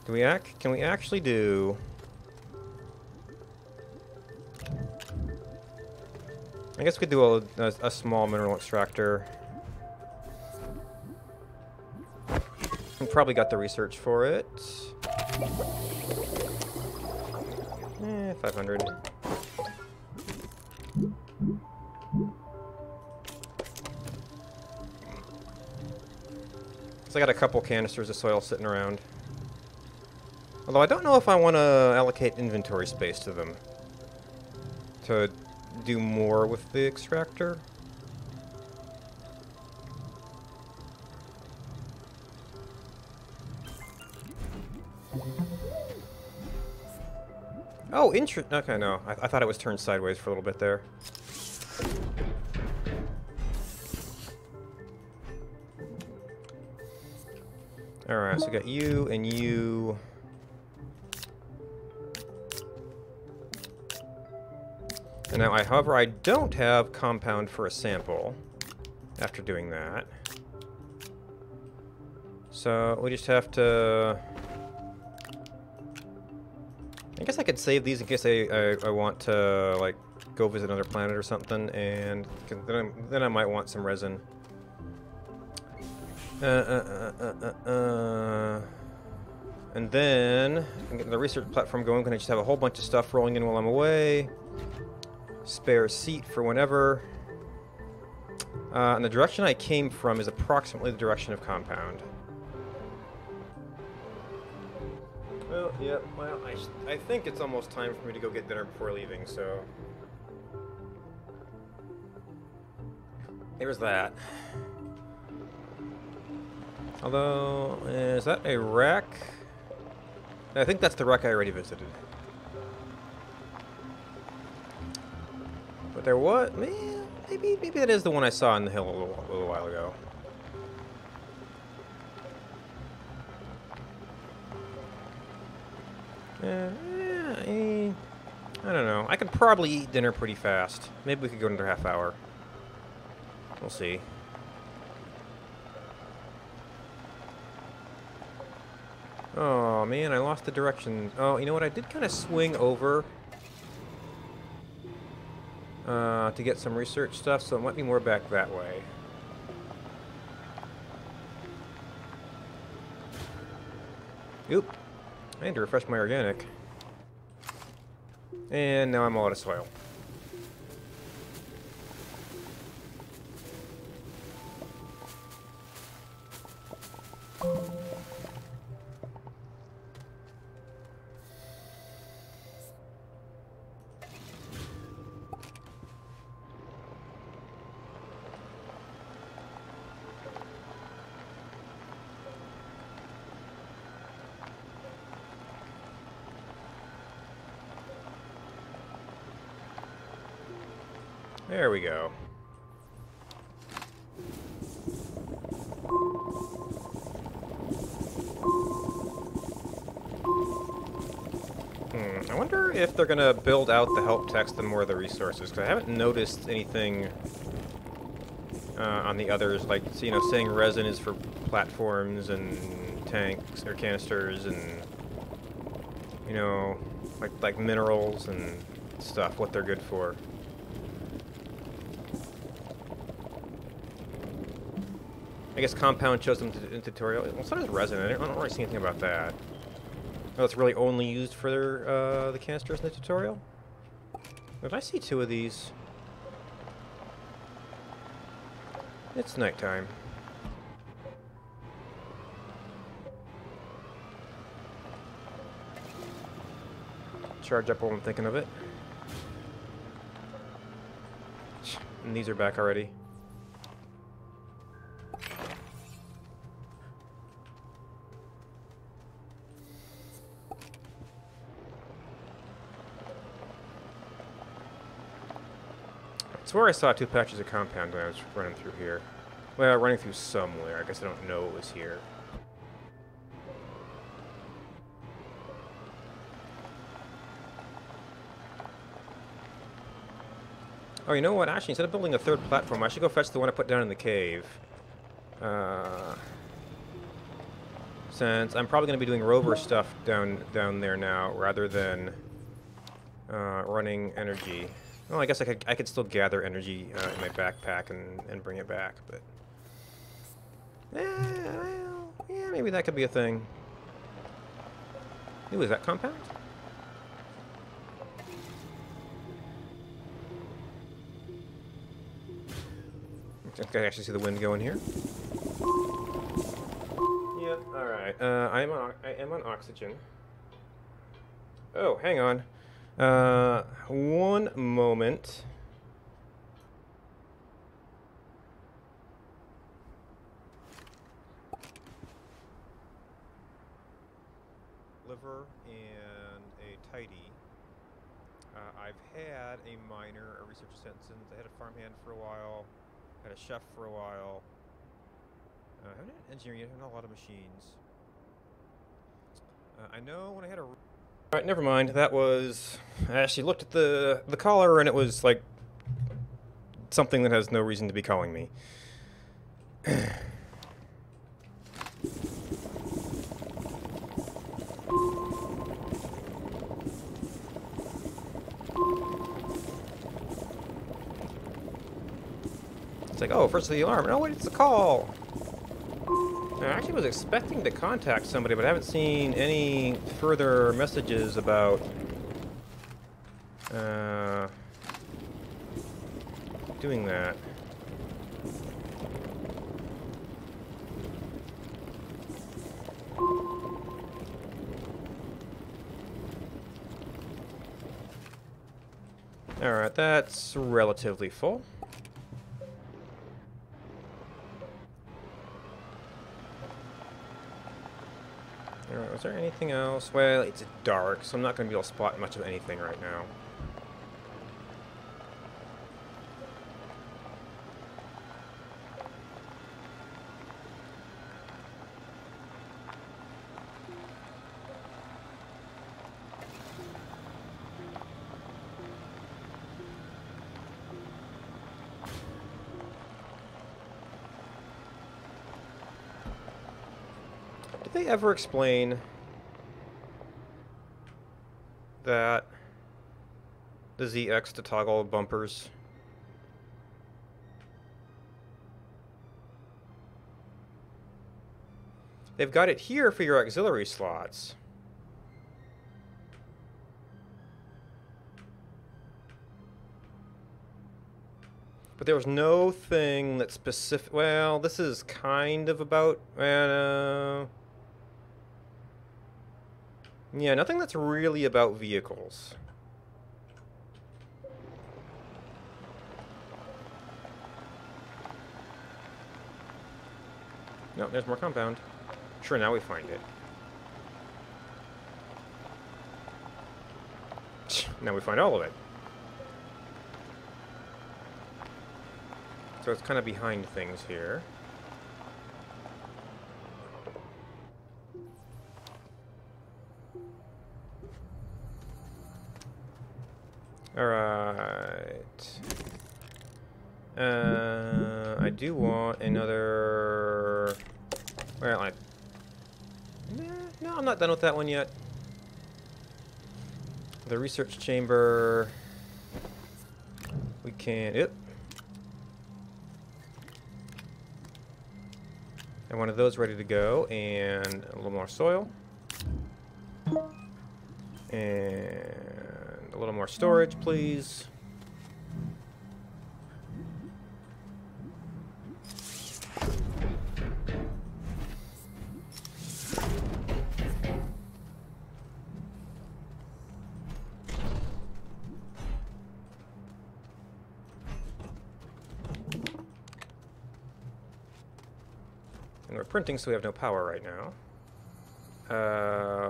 can we actually do? I guess we could do a small mineral extractor. We probably got the research for it. 500. So I got a couple canisters of soil sitting around. Although I don't know if I want to allocate inventory space to them to do more with the extractor. Oh, okay, no. I thought it was turned sideways for a little bit there. Alright, so we got you and you. And now, however, I don't have compound for a sample after doing that. So we just have to... I guess I could save these in case I want to, like, go visit another planet or something, and then I might want some resin. And then, I can get the research platform going, I just have a whole bunch of stuff rolling in while I'm away. Spare seat for whenever. And the direction I came from is approximately the direction of compound. Well, yeah, well, I think it's almost time for me to go get dinner before leaving, so... There's that. Although, is that a wreck? I think that's the wreck I already visited. But there was... Maybe that is the one I saw on the hill a little while ago. I don't know. I could probably eat dinner pretty fast. Maybe we could go another half hour. We'll see. Oh, man, I lost the direction. Oh, you know what? I did kind of swing over to get some research stuff, so it might be more back that way. Oop. I need to refresh my organic. And now I'm all out of soil. There we go. I wonder if they're gonna build out the help text and more of the resources, because I haven't noticed anything on the others, like, you know, saying resin is for platforms and tanks or canisters and, you know, like minerals and stuff, what they're good for. I guess compound shows them in tutorial. Well, so does resin. I don't really see anything about that. Oh, it's really only used for the canisters in the tutorial? Did I see 2 of these? It's nighttime. Charge up while I'm thinking of it. And these are back already. I swear I saw 2 patches of compound when I was running through here. Well, running through somewhere. I guess I don't know it was here. Oh, you know what? Actually, instead of building a 3rd platform, I should go fetch the one I put down in the cave. Since I'm probably going to be doing rover stuff down there now, rather than running energy. Well, I guess I could still gather energy in my backpack and bring it back, but well, yeah, maybe that could be a thing. Ooh, is that compound? I can actually see the wind going here. Yep. All right. I am on oxygen. Oh, hang on. One moment. Liver and a tidy. I've had a miner, a research assistant. I had a farmhand for a while. Had a chef for a while. I haven't had an engineer yet. I have a lot of machines. I know when I had a... Alright, never mind. That was... I actually looked at the caller and it was like something that has no reason to be calling me. It's like, oh, first the alarm. No, wait, it's a call. I actually was expecting to contact somebody, but I haven't seen any further messages about doing that. Alright, that's relatively full. Alright, was there anything else? Well, it's dark, so I'm not going to be able to spot much of anything right now. Did they ever explain that the ZX to toggle bumpers? They've got it here for your auxiliary slots. But there was no thing that specific... Well, this is kind of about... yeah, nothing that's really about vehicles. No, there's more compound. Sure, now we find it. Now we find all of it. So it's kind of behind things here. Alright. I do want another... Well, no, I'm not done with that one yet. The research chamber... We can... Yep. And one of those ready to go, and a little more soil. And a little more storage, please. And we're printing, so we have no power right now.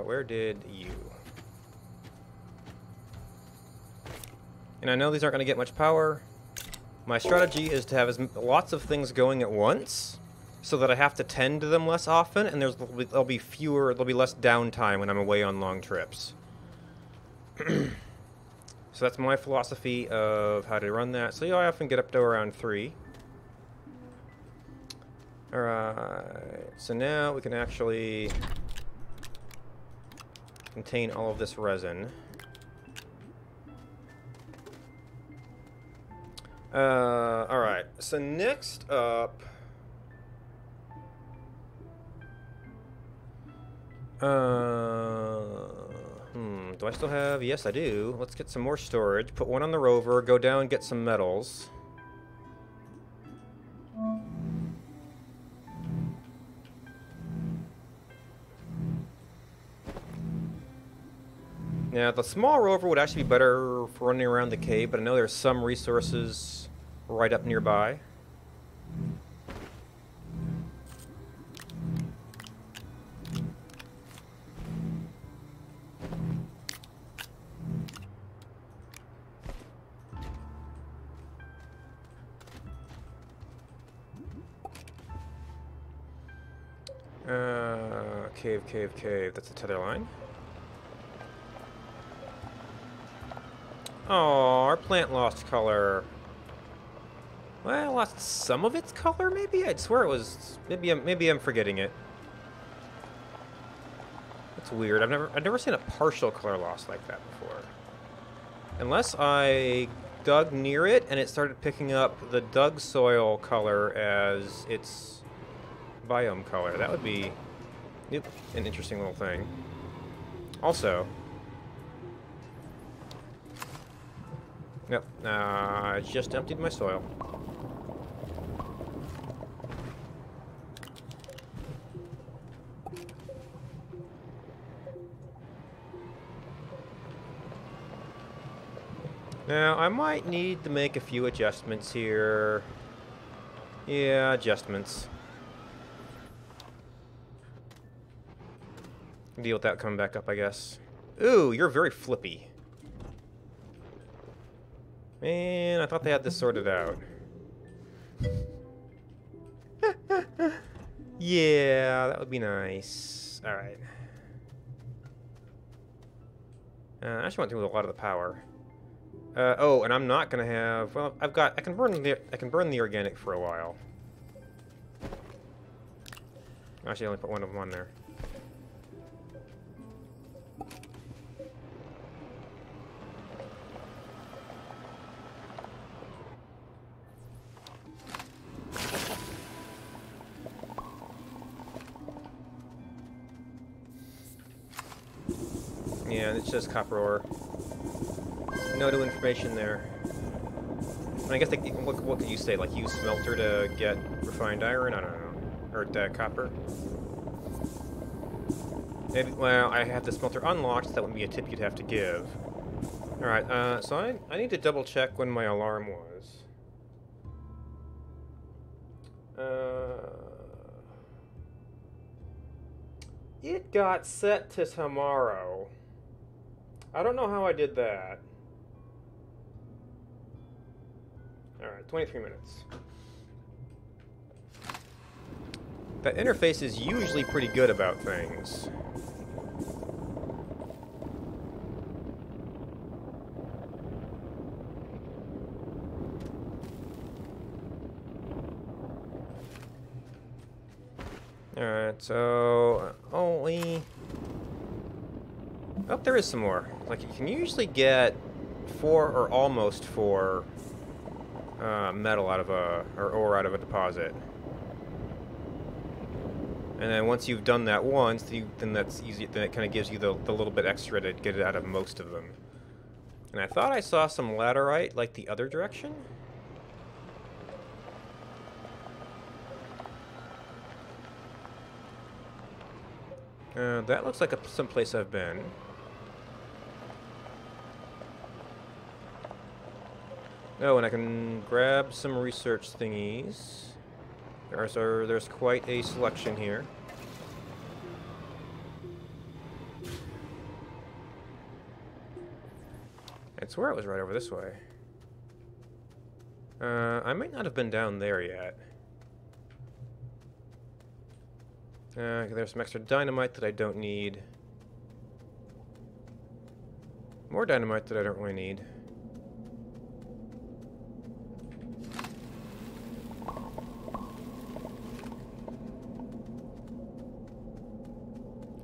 Where did you? And I know these aren't going to get much power. My strategy is to have lots of things going at once, so that I have to tend to them less often, and there'll be less downtime when I'm away on long trips. So that's my philosophy of how to run that. So I often get up to around 3. Alright, so now we can actually contain all of this resin. Alright, so next up... do I still have... Yes, I do. Let's get some more storage. Put one on the rover, go down, get some metals. Now, the small rover would actually be better for running around the cave, but I know there's some resources right up nearby. Cave. That's the tether line. Oh, our plant lost color. Well, it lost some of its color, maybe? I'd swear it was... Maybe I'm forgetting it. That's weird. I've never seen a partial color loss like that before. Unless I dug near it and it started picking up the dug soil color as its biome color. That would be an interesting little thing. Also... Yep, I just emptied my soil. Now, I might need to make a few adjustments here. Yeah, adjustments. Deal with that coming back up, I guess. Ooh, you're very flippy. Man, I thought they had this sorted out. Yeah, that would be nice. Alright. I actually went through with a lot of the power. Oh, and I'm not gonna have... Well, I can burn the organic for a while. Actually, I only put one of them on there. Yeah, it's just copper ore. No new information there. I guess what could you say? Like use smelter to get refined iron? I don't know. Or copper? Maybe. Well, I have the smelter unlocked, so that would be a tip you'd have to give. Alright, so I need to double check when my alarm was. It got set to tomorrow. I don't know how I did that. Alright, 23 minutes. That interface is usually pretty good about things. Alright, so only... Oh, there is some more. Like, you can usually get 4 or almost 4 metal out of a... or ore out of a deposit. And then once you've done that once, then that's easy. Then it kind of gives you the little bit extra to get it out of most of them. And I thought I saw some laterite, like the other direction. That looks like some place I've been. Oh, and I can grab some research thingies. There's quite a selection here. I swear it was right over this way. I might not have been down there yet. There's some extra dynamite that I don't need. More dynamite that I don't really need.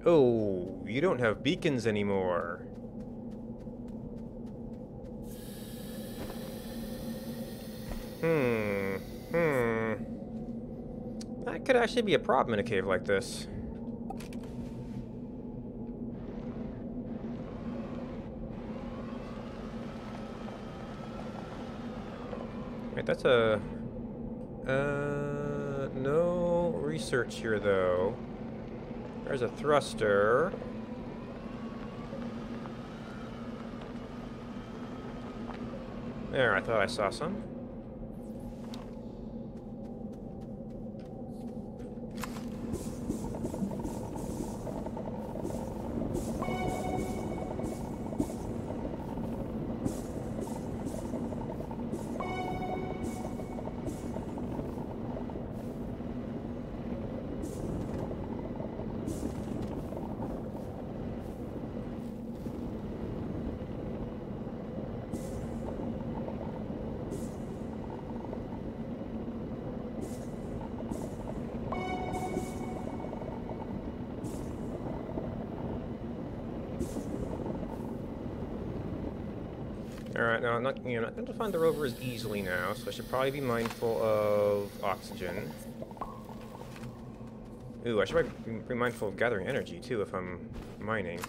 Oh, you don't have beacons anymore. That could actually be a problem in a cave like this. Wait, that's a... no research here, though. There's a thruster. There, I thought I saw some. Alright, now I'm not going to find the rover as easily now, so I should probably be mindful of oxygen. Ooh, I should be mindful of gathering energy, too, if I'm mining.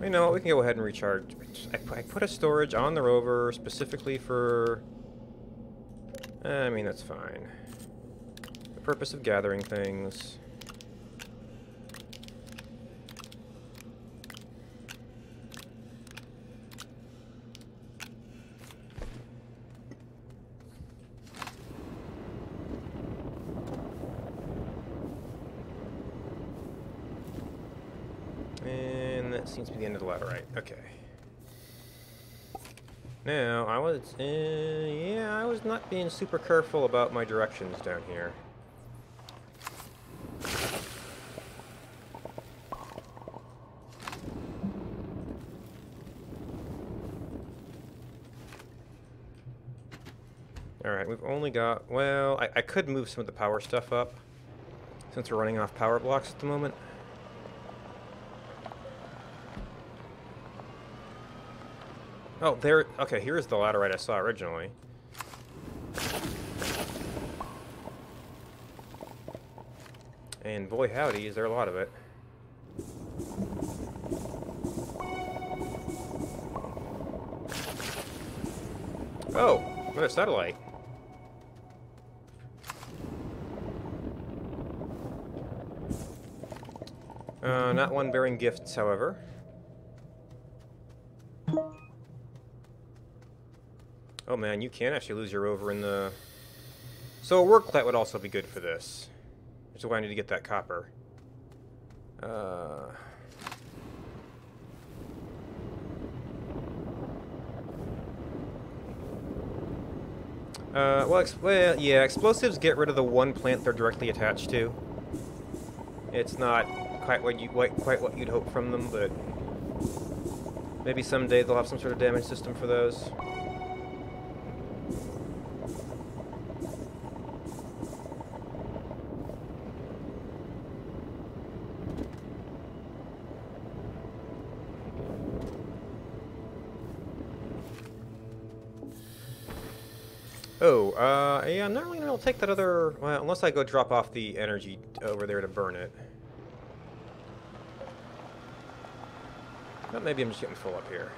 You know what, we can go ahead and recharge. I put a storage on the rover specifically for... I mean, that's fine. The purpose of gathering things. Seems to be the end of the laterite. Okay. Now, I was not being super careful about my directions down here. Alright, we've only got... Well, I could move some of the power stuff up, since we're running off power blocks at the moment. Oh, there... Okay, here's the laterite I saw originally. And boy howdy, is there a lot of it. Oh, another satellite. Not one bearing gifts, however. Oh man, you can actually lose your rover in the... So a worklet would also be good for this. Which is why I need to get that copper. Well, yeah, explosives get rid of the one plant they're directly attached to. It's not quite what you'd hope from them, but maybe someday they'll have some sort of damage system for those. Oh, yeah, I'm not really gonna take that other... Well, unless I go drop off the energy over there to burn it. But maybe I'm just getting full up here.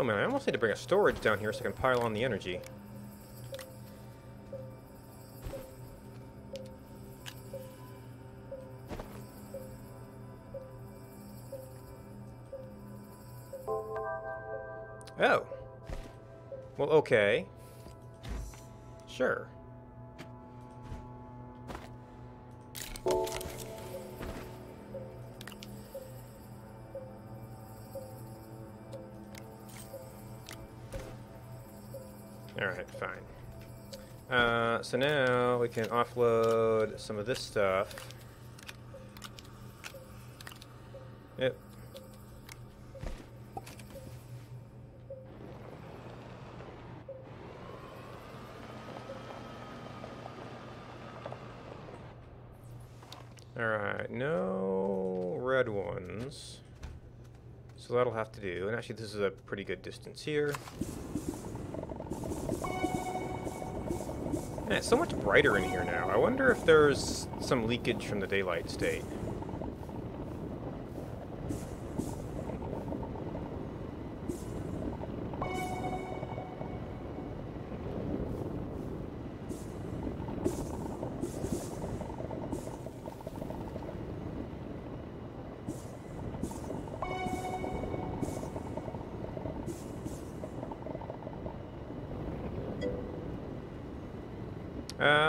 Oh man, I almost need to bring a storage down here so I can pile on the energy. Oh. Well, okay. Sure. Alright, fine. So now we can offload some of this stuff. Yep. Alright, no red ones. So that'll have to do. And actually this is a pretty good distance here. Man, it's so much brighter in here now. I wonder if there's some leakage from the daylight state.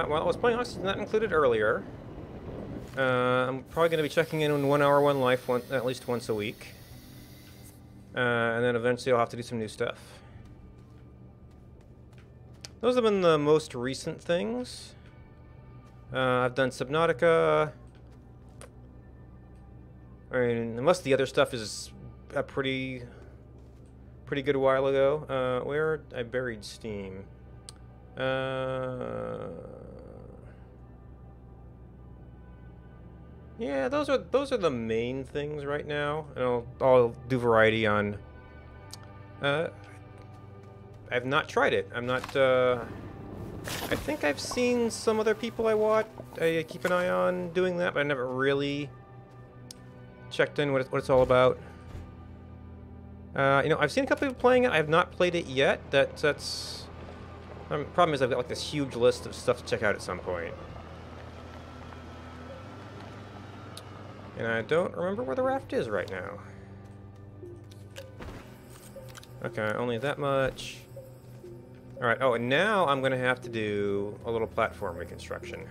Well, I was playing Oxygen not included earlier. I'm probably going to be checking in on 1 Hour 1 Life at least once a week. And then eventually I'll have to do some new stuff. Those have been the most recent things. I've done Subnautica. I mean, unless the other stuff is a pretty good while ago. Where I buried Steam. Yeah, those are the main things right now. And I'll do variety on. I've not tried it. I'm not. I think I've seen some other people I keep an eye on doing that, but I never really checked in what it's all about. You know, I've seen a couple people playing it. I have not played it yet. That's. Problem is I've got like this huge list of stuff to check out at some point. And I don't remember where the raft is right now. Okay, only that much. Alright, oh, and now I'm going to have to do a little platform reconstruction.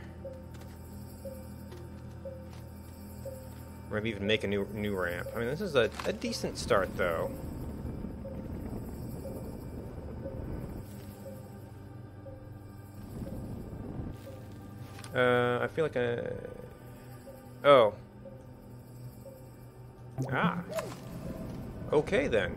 Or maybe even make a new ramp. I mean, this is a decent start, though. I feel like oh. Ah. Okay, then.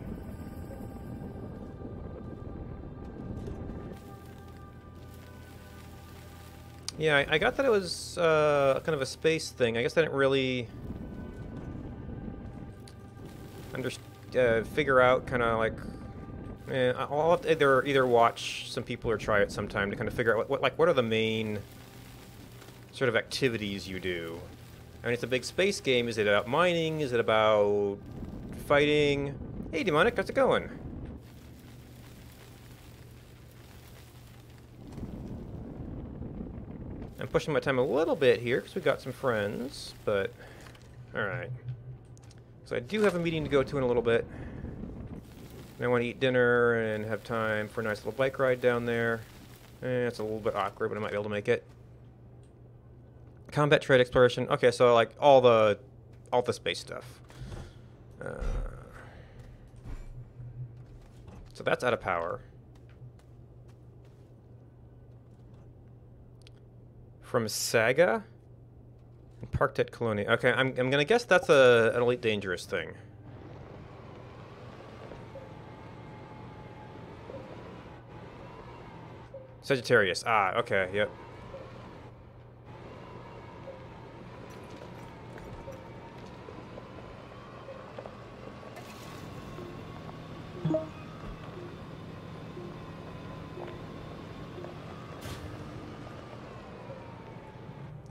Yeah, I got that it was kind of a space thing. I guess I didn't really figure out kind of like... I'll have to either watch some people or try it sometime to kind of figure out what are the main sort of activities you do. I mean, it's a big space game. Is it about mining? Is it about fighting? Hey, Demonic, how's it going? I'm pushing my time a little bit here because we got some friends, but alright. So I do have a meeting to go to in a little bit. And I want to eat dinner and have time for a nice little bike ride down there. It's a little bit awkward, but I might be able to make it. Combat trade exploration. Okay, so like all the space stuff. So that's out of power. From Saga? Parked at Colonia. Okay, I'm gonna guess that's an Elite Dangerous thing. Sagittarius. Ah, okay, yep.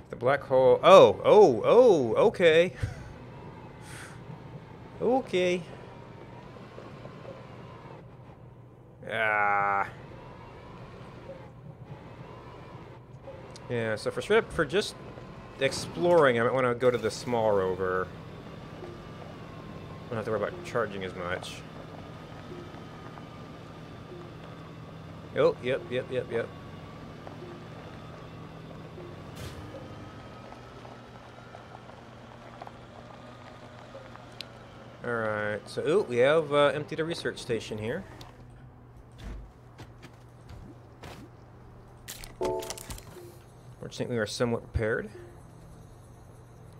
The black hole. Oh, okay. Okay. Ah. Yeah, so for just exploring, I might want to go to the small rover. Don't have to worry about charging as much. Oh, yep. Alright, so, ooh, we have emptied a research station here. Fortunately, we are somewhat prepared.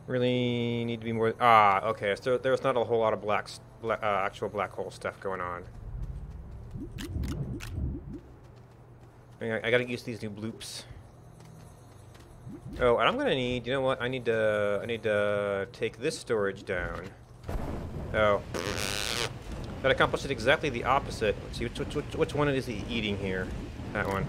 Really need to be more... Ah, okay, so there's not a whole lot of actual black hole stuff going on. I gotta use these new bloops. Oh, and I'm gonna need... You know what? I need to take this storage down. Oh. That accomplished it exactly the opposite. Let's see, which one is he eating here? That one.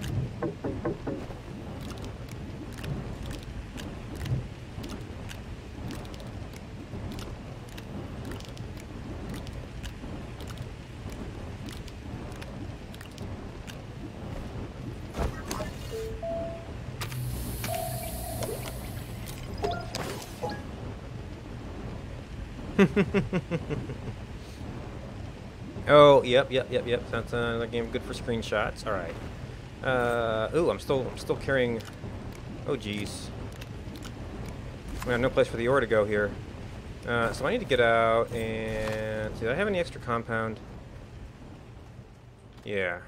Oh, yep. Sounds like a game good for screenshots. All right. Ooh, I'm still carrying. Oh, geez. We have no place for the ore to go here. So I need to get out and see. Do I have any extra compound? Yeah.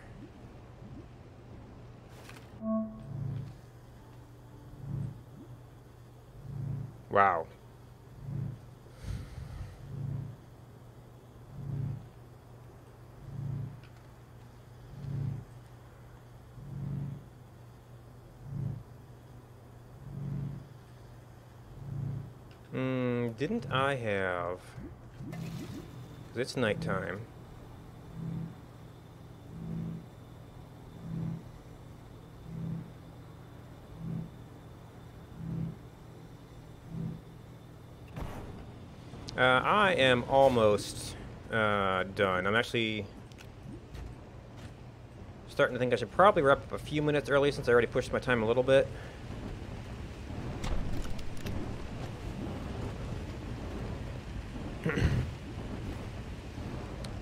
Wow. Didn't I have... 'Cause it's nighttime. I am almost done. I'm actually starting to think I should probably wrap up a few minutes early since I already pushed my time a little bit.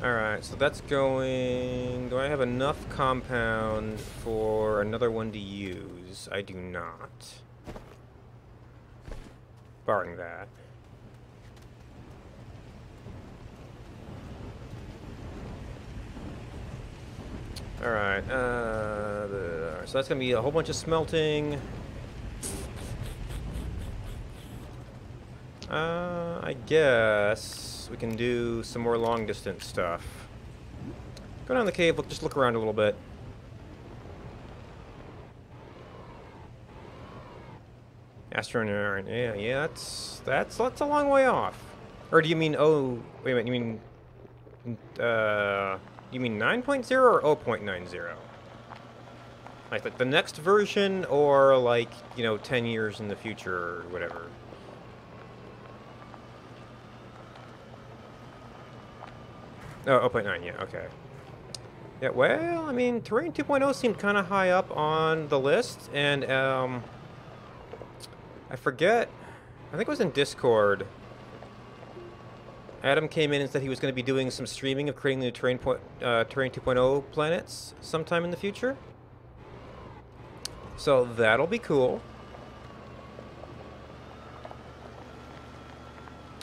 Alright, so that's going... Do I have enough compound for another one to use? I do not. Barring that. Alright, so that's going to be a whole bunch of smelting. I guess we can do some more long distance stuff. Go down the cave, just look around a little bit. Astronaut, yeah, that's a long way off. Or do you mean, oh, wait a minute, you mean 9.0 or 0.90? Like the next version, or like, 10 years in the future or whatever? Oh, 0.9, yeah, okay. Yeah, well, I mean, Terrain 2.0 seemed kind of high up on the list, and, I forget, I think it was in Discord. Adam came in and said he was going to be doing some streaming of creating the Terrain 2.0 planets sometime in the future. So that'll be cool.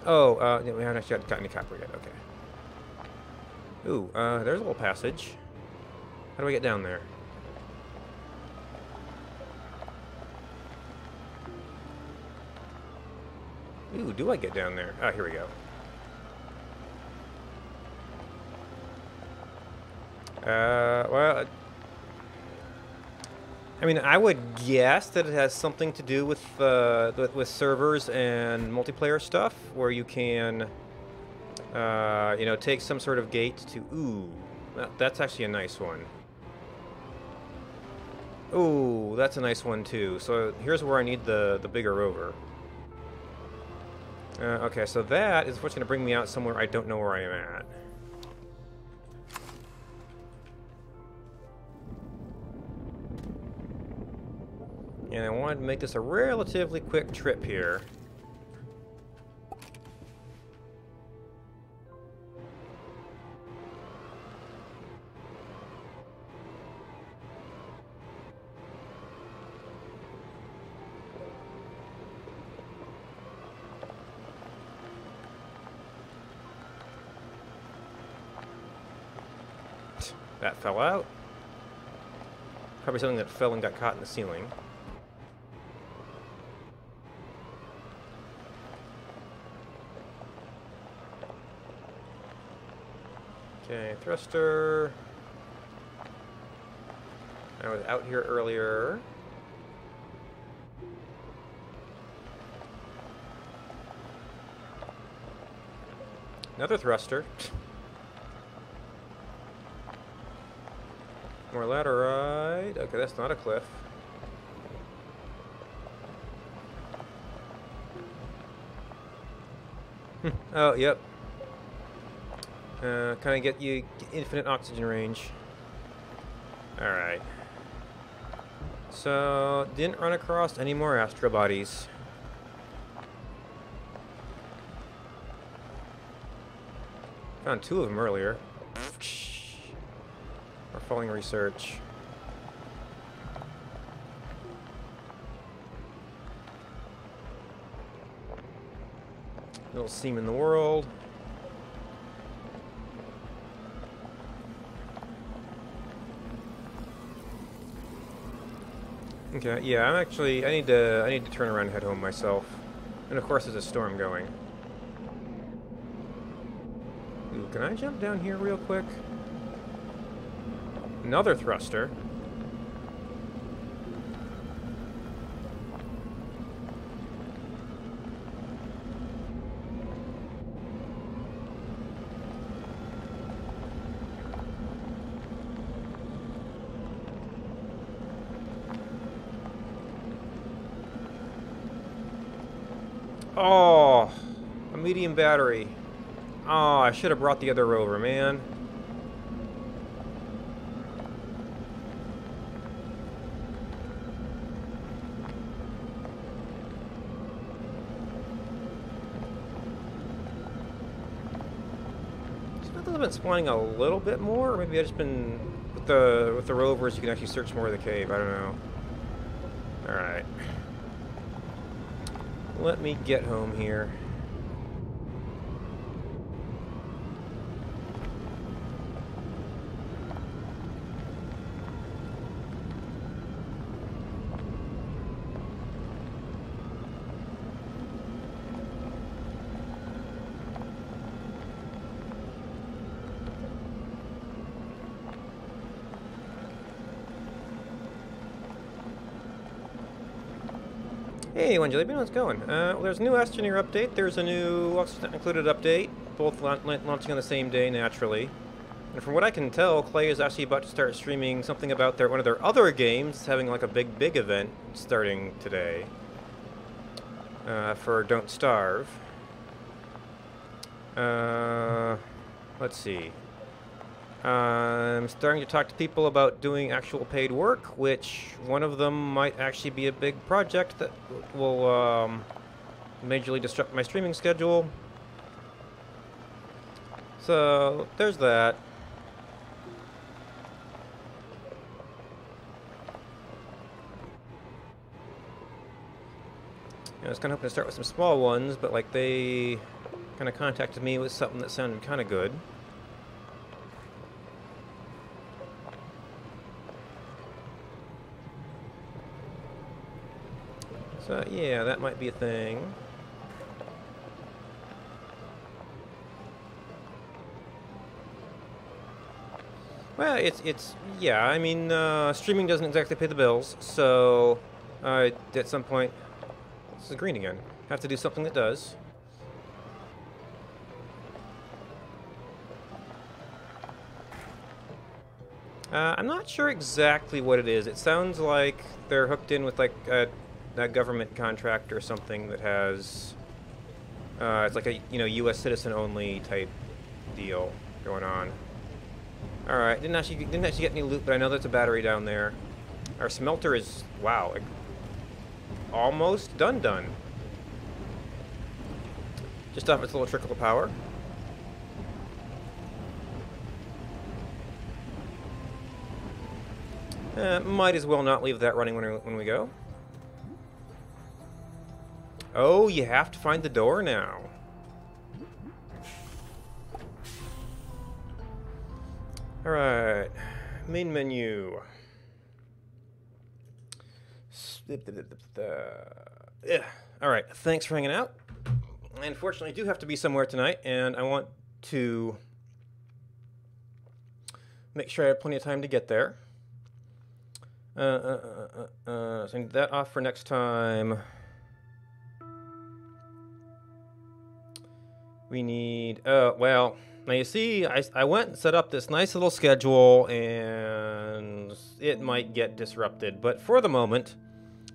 Oh, we haven't actually gotten any copper yet, okay. Ooh, there's a little passage. How do I get down there? Ooh, do I get down there? Ah, here we go. Well... I mean, I would guess that it has something to do with servers and multiplayer stuff, where you can, you know, take some sort of gate to. Ooh, that's actually a nice one. Ooh, that's a nice one too. So here's where I need the bigger rover. Okay, so that is what's going to bring me out somewhere I don't know where I am at. And I wanted to make this a relatively quick trip here. That fell out. Probably something that fell and got caught in the ceiling. Okay, thruster. I was out here earlier. Another thruster. More laterite. Okay, that's not a cliff. Oh, yep. Kind of get you infinite oxygen range. Alright. So, didn't run across any more astral bodies. Found 2 of them earlier. Or falling research. Little seam in the world. Okay, yeah, I need to turn around and head home myself. And of course there's a storm going. Ooh, can I jump down here real quick? Another thruster. Oh, a medium battery. Oh, I should have brought the other rover, man. I've been spawning a little bit more, or maybe I've just been with the rovers. You can actually search more of the cave. I don't know. All right, let me get home here. Hey, Jalebi, how's it going? Well, there's a new Astroneer update. There's a new Oxygen Not Included update, both launching on the same day, naturally. And from what I can tell, Clay is actually about to start streaming something about one of their other games, having like a big event starting today for Don't Starve. Let's see. I'm starting to talk to people about doing actual paid work, which one of them might actually be a big project that will majorly disrupt my streaming schedule. So there's that. I was kind of hoping to start with some small ones, but like they kind of contacted me with something that sounded kind of good. So yeah, that might be a thing. Well, yeah, I mean, streaming doesn't exactly pay the bills, so, at some point, this is green again. Have to do something that does. I'm not sure exactly what it is. It sounds like they're hooked in with, like, a government contract or something that has, it's like a, U.S. citizen-only type deal going on. Alright, didn't actually get any loot, but I know there's a battery down there. Our smelter is, wow, like, almost done. Just off its little trickle of power. Might as well not leave that running when we go. Oh, you have to find the door now. Alright. Main menu. Alright, thanks for hanging out. Unfortunately, I do have to be somewhere tonight, and I want to make sure I have plenty of time to get there. So I need that off for next time. We need, well, now you see, I went and set up this nice little schedule, and it might get disrupted. But for the moment,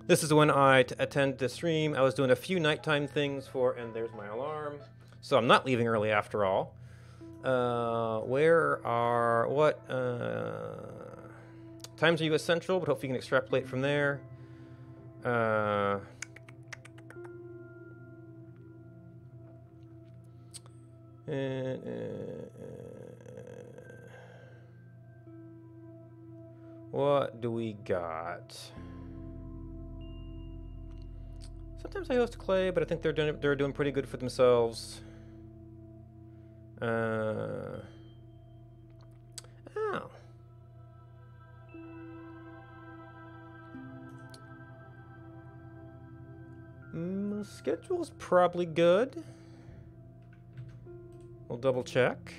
this is when I attend the stream. I was doing a few nighttime things and there's my alarm. So I'm not leaving early after all. Times are US Central, but hopefully you can extrapolate from there. What do we got? Sometimes I host Clay, but I think they're doing pretty good for themselves. Oh. Schedule's probably good. We'll double check.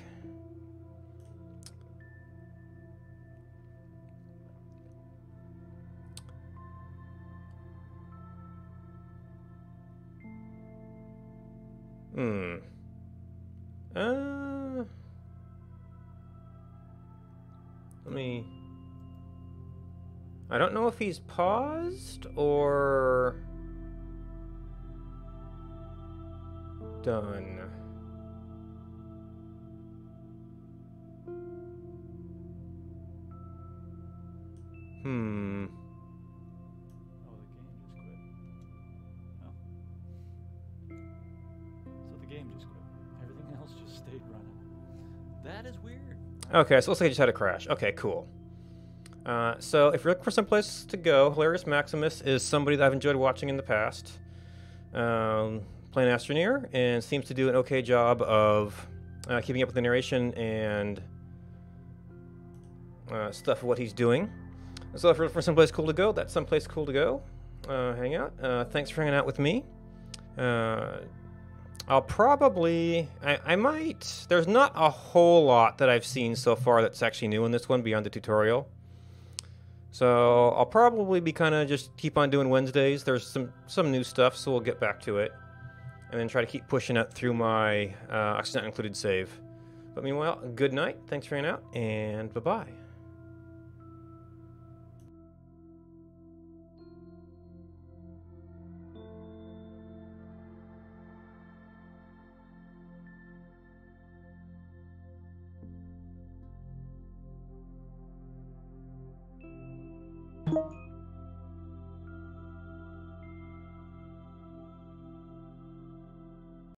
I don't know if he's paused or done. Oh, the game just quit. Everything else just stayed running. That is weird. Okay, so it looks like I just had a crash. Okay, cool. So if you're looking for some place to go, Hilarious Maximus is somebody that I've enjoyed watching in the past. Playing Astroneer, and seems to do an okay job of keeping up with the narration and stuff of what he's doing. So if you're looking for someplace cool to go, that's someplace cool to go. Hang out. Thanks for hanging out with me. I'll probably... I might... There's not a whole lot that I've seen so far that's actually new in this one beyond the tutorial. So I'll probably be kind of just keep on doing Wednesdays. There's some new stuff, so we'll get back to it. And then try to keep pushing it through my Oxygen Not Included save. But meanwhile, good night. Thanks for hanging out, and bye-bye.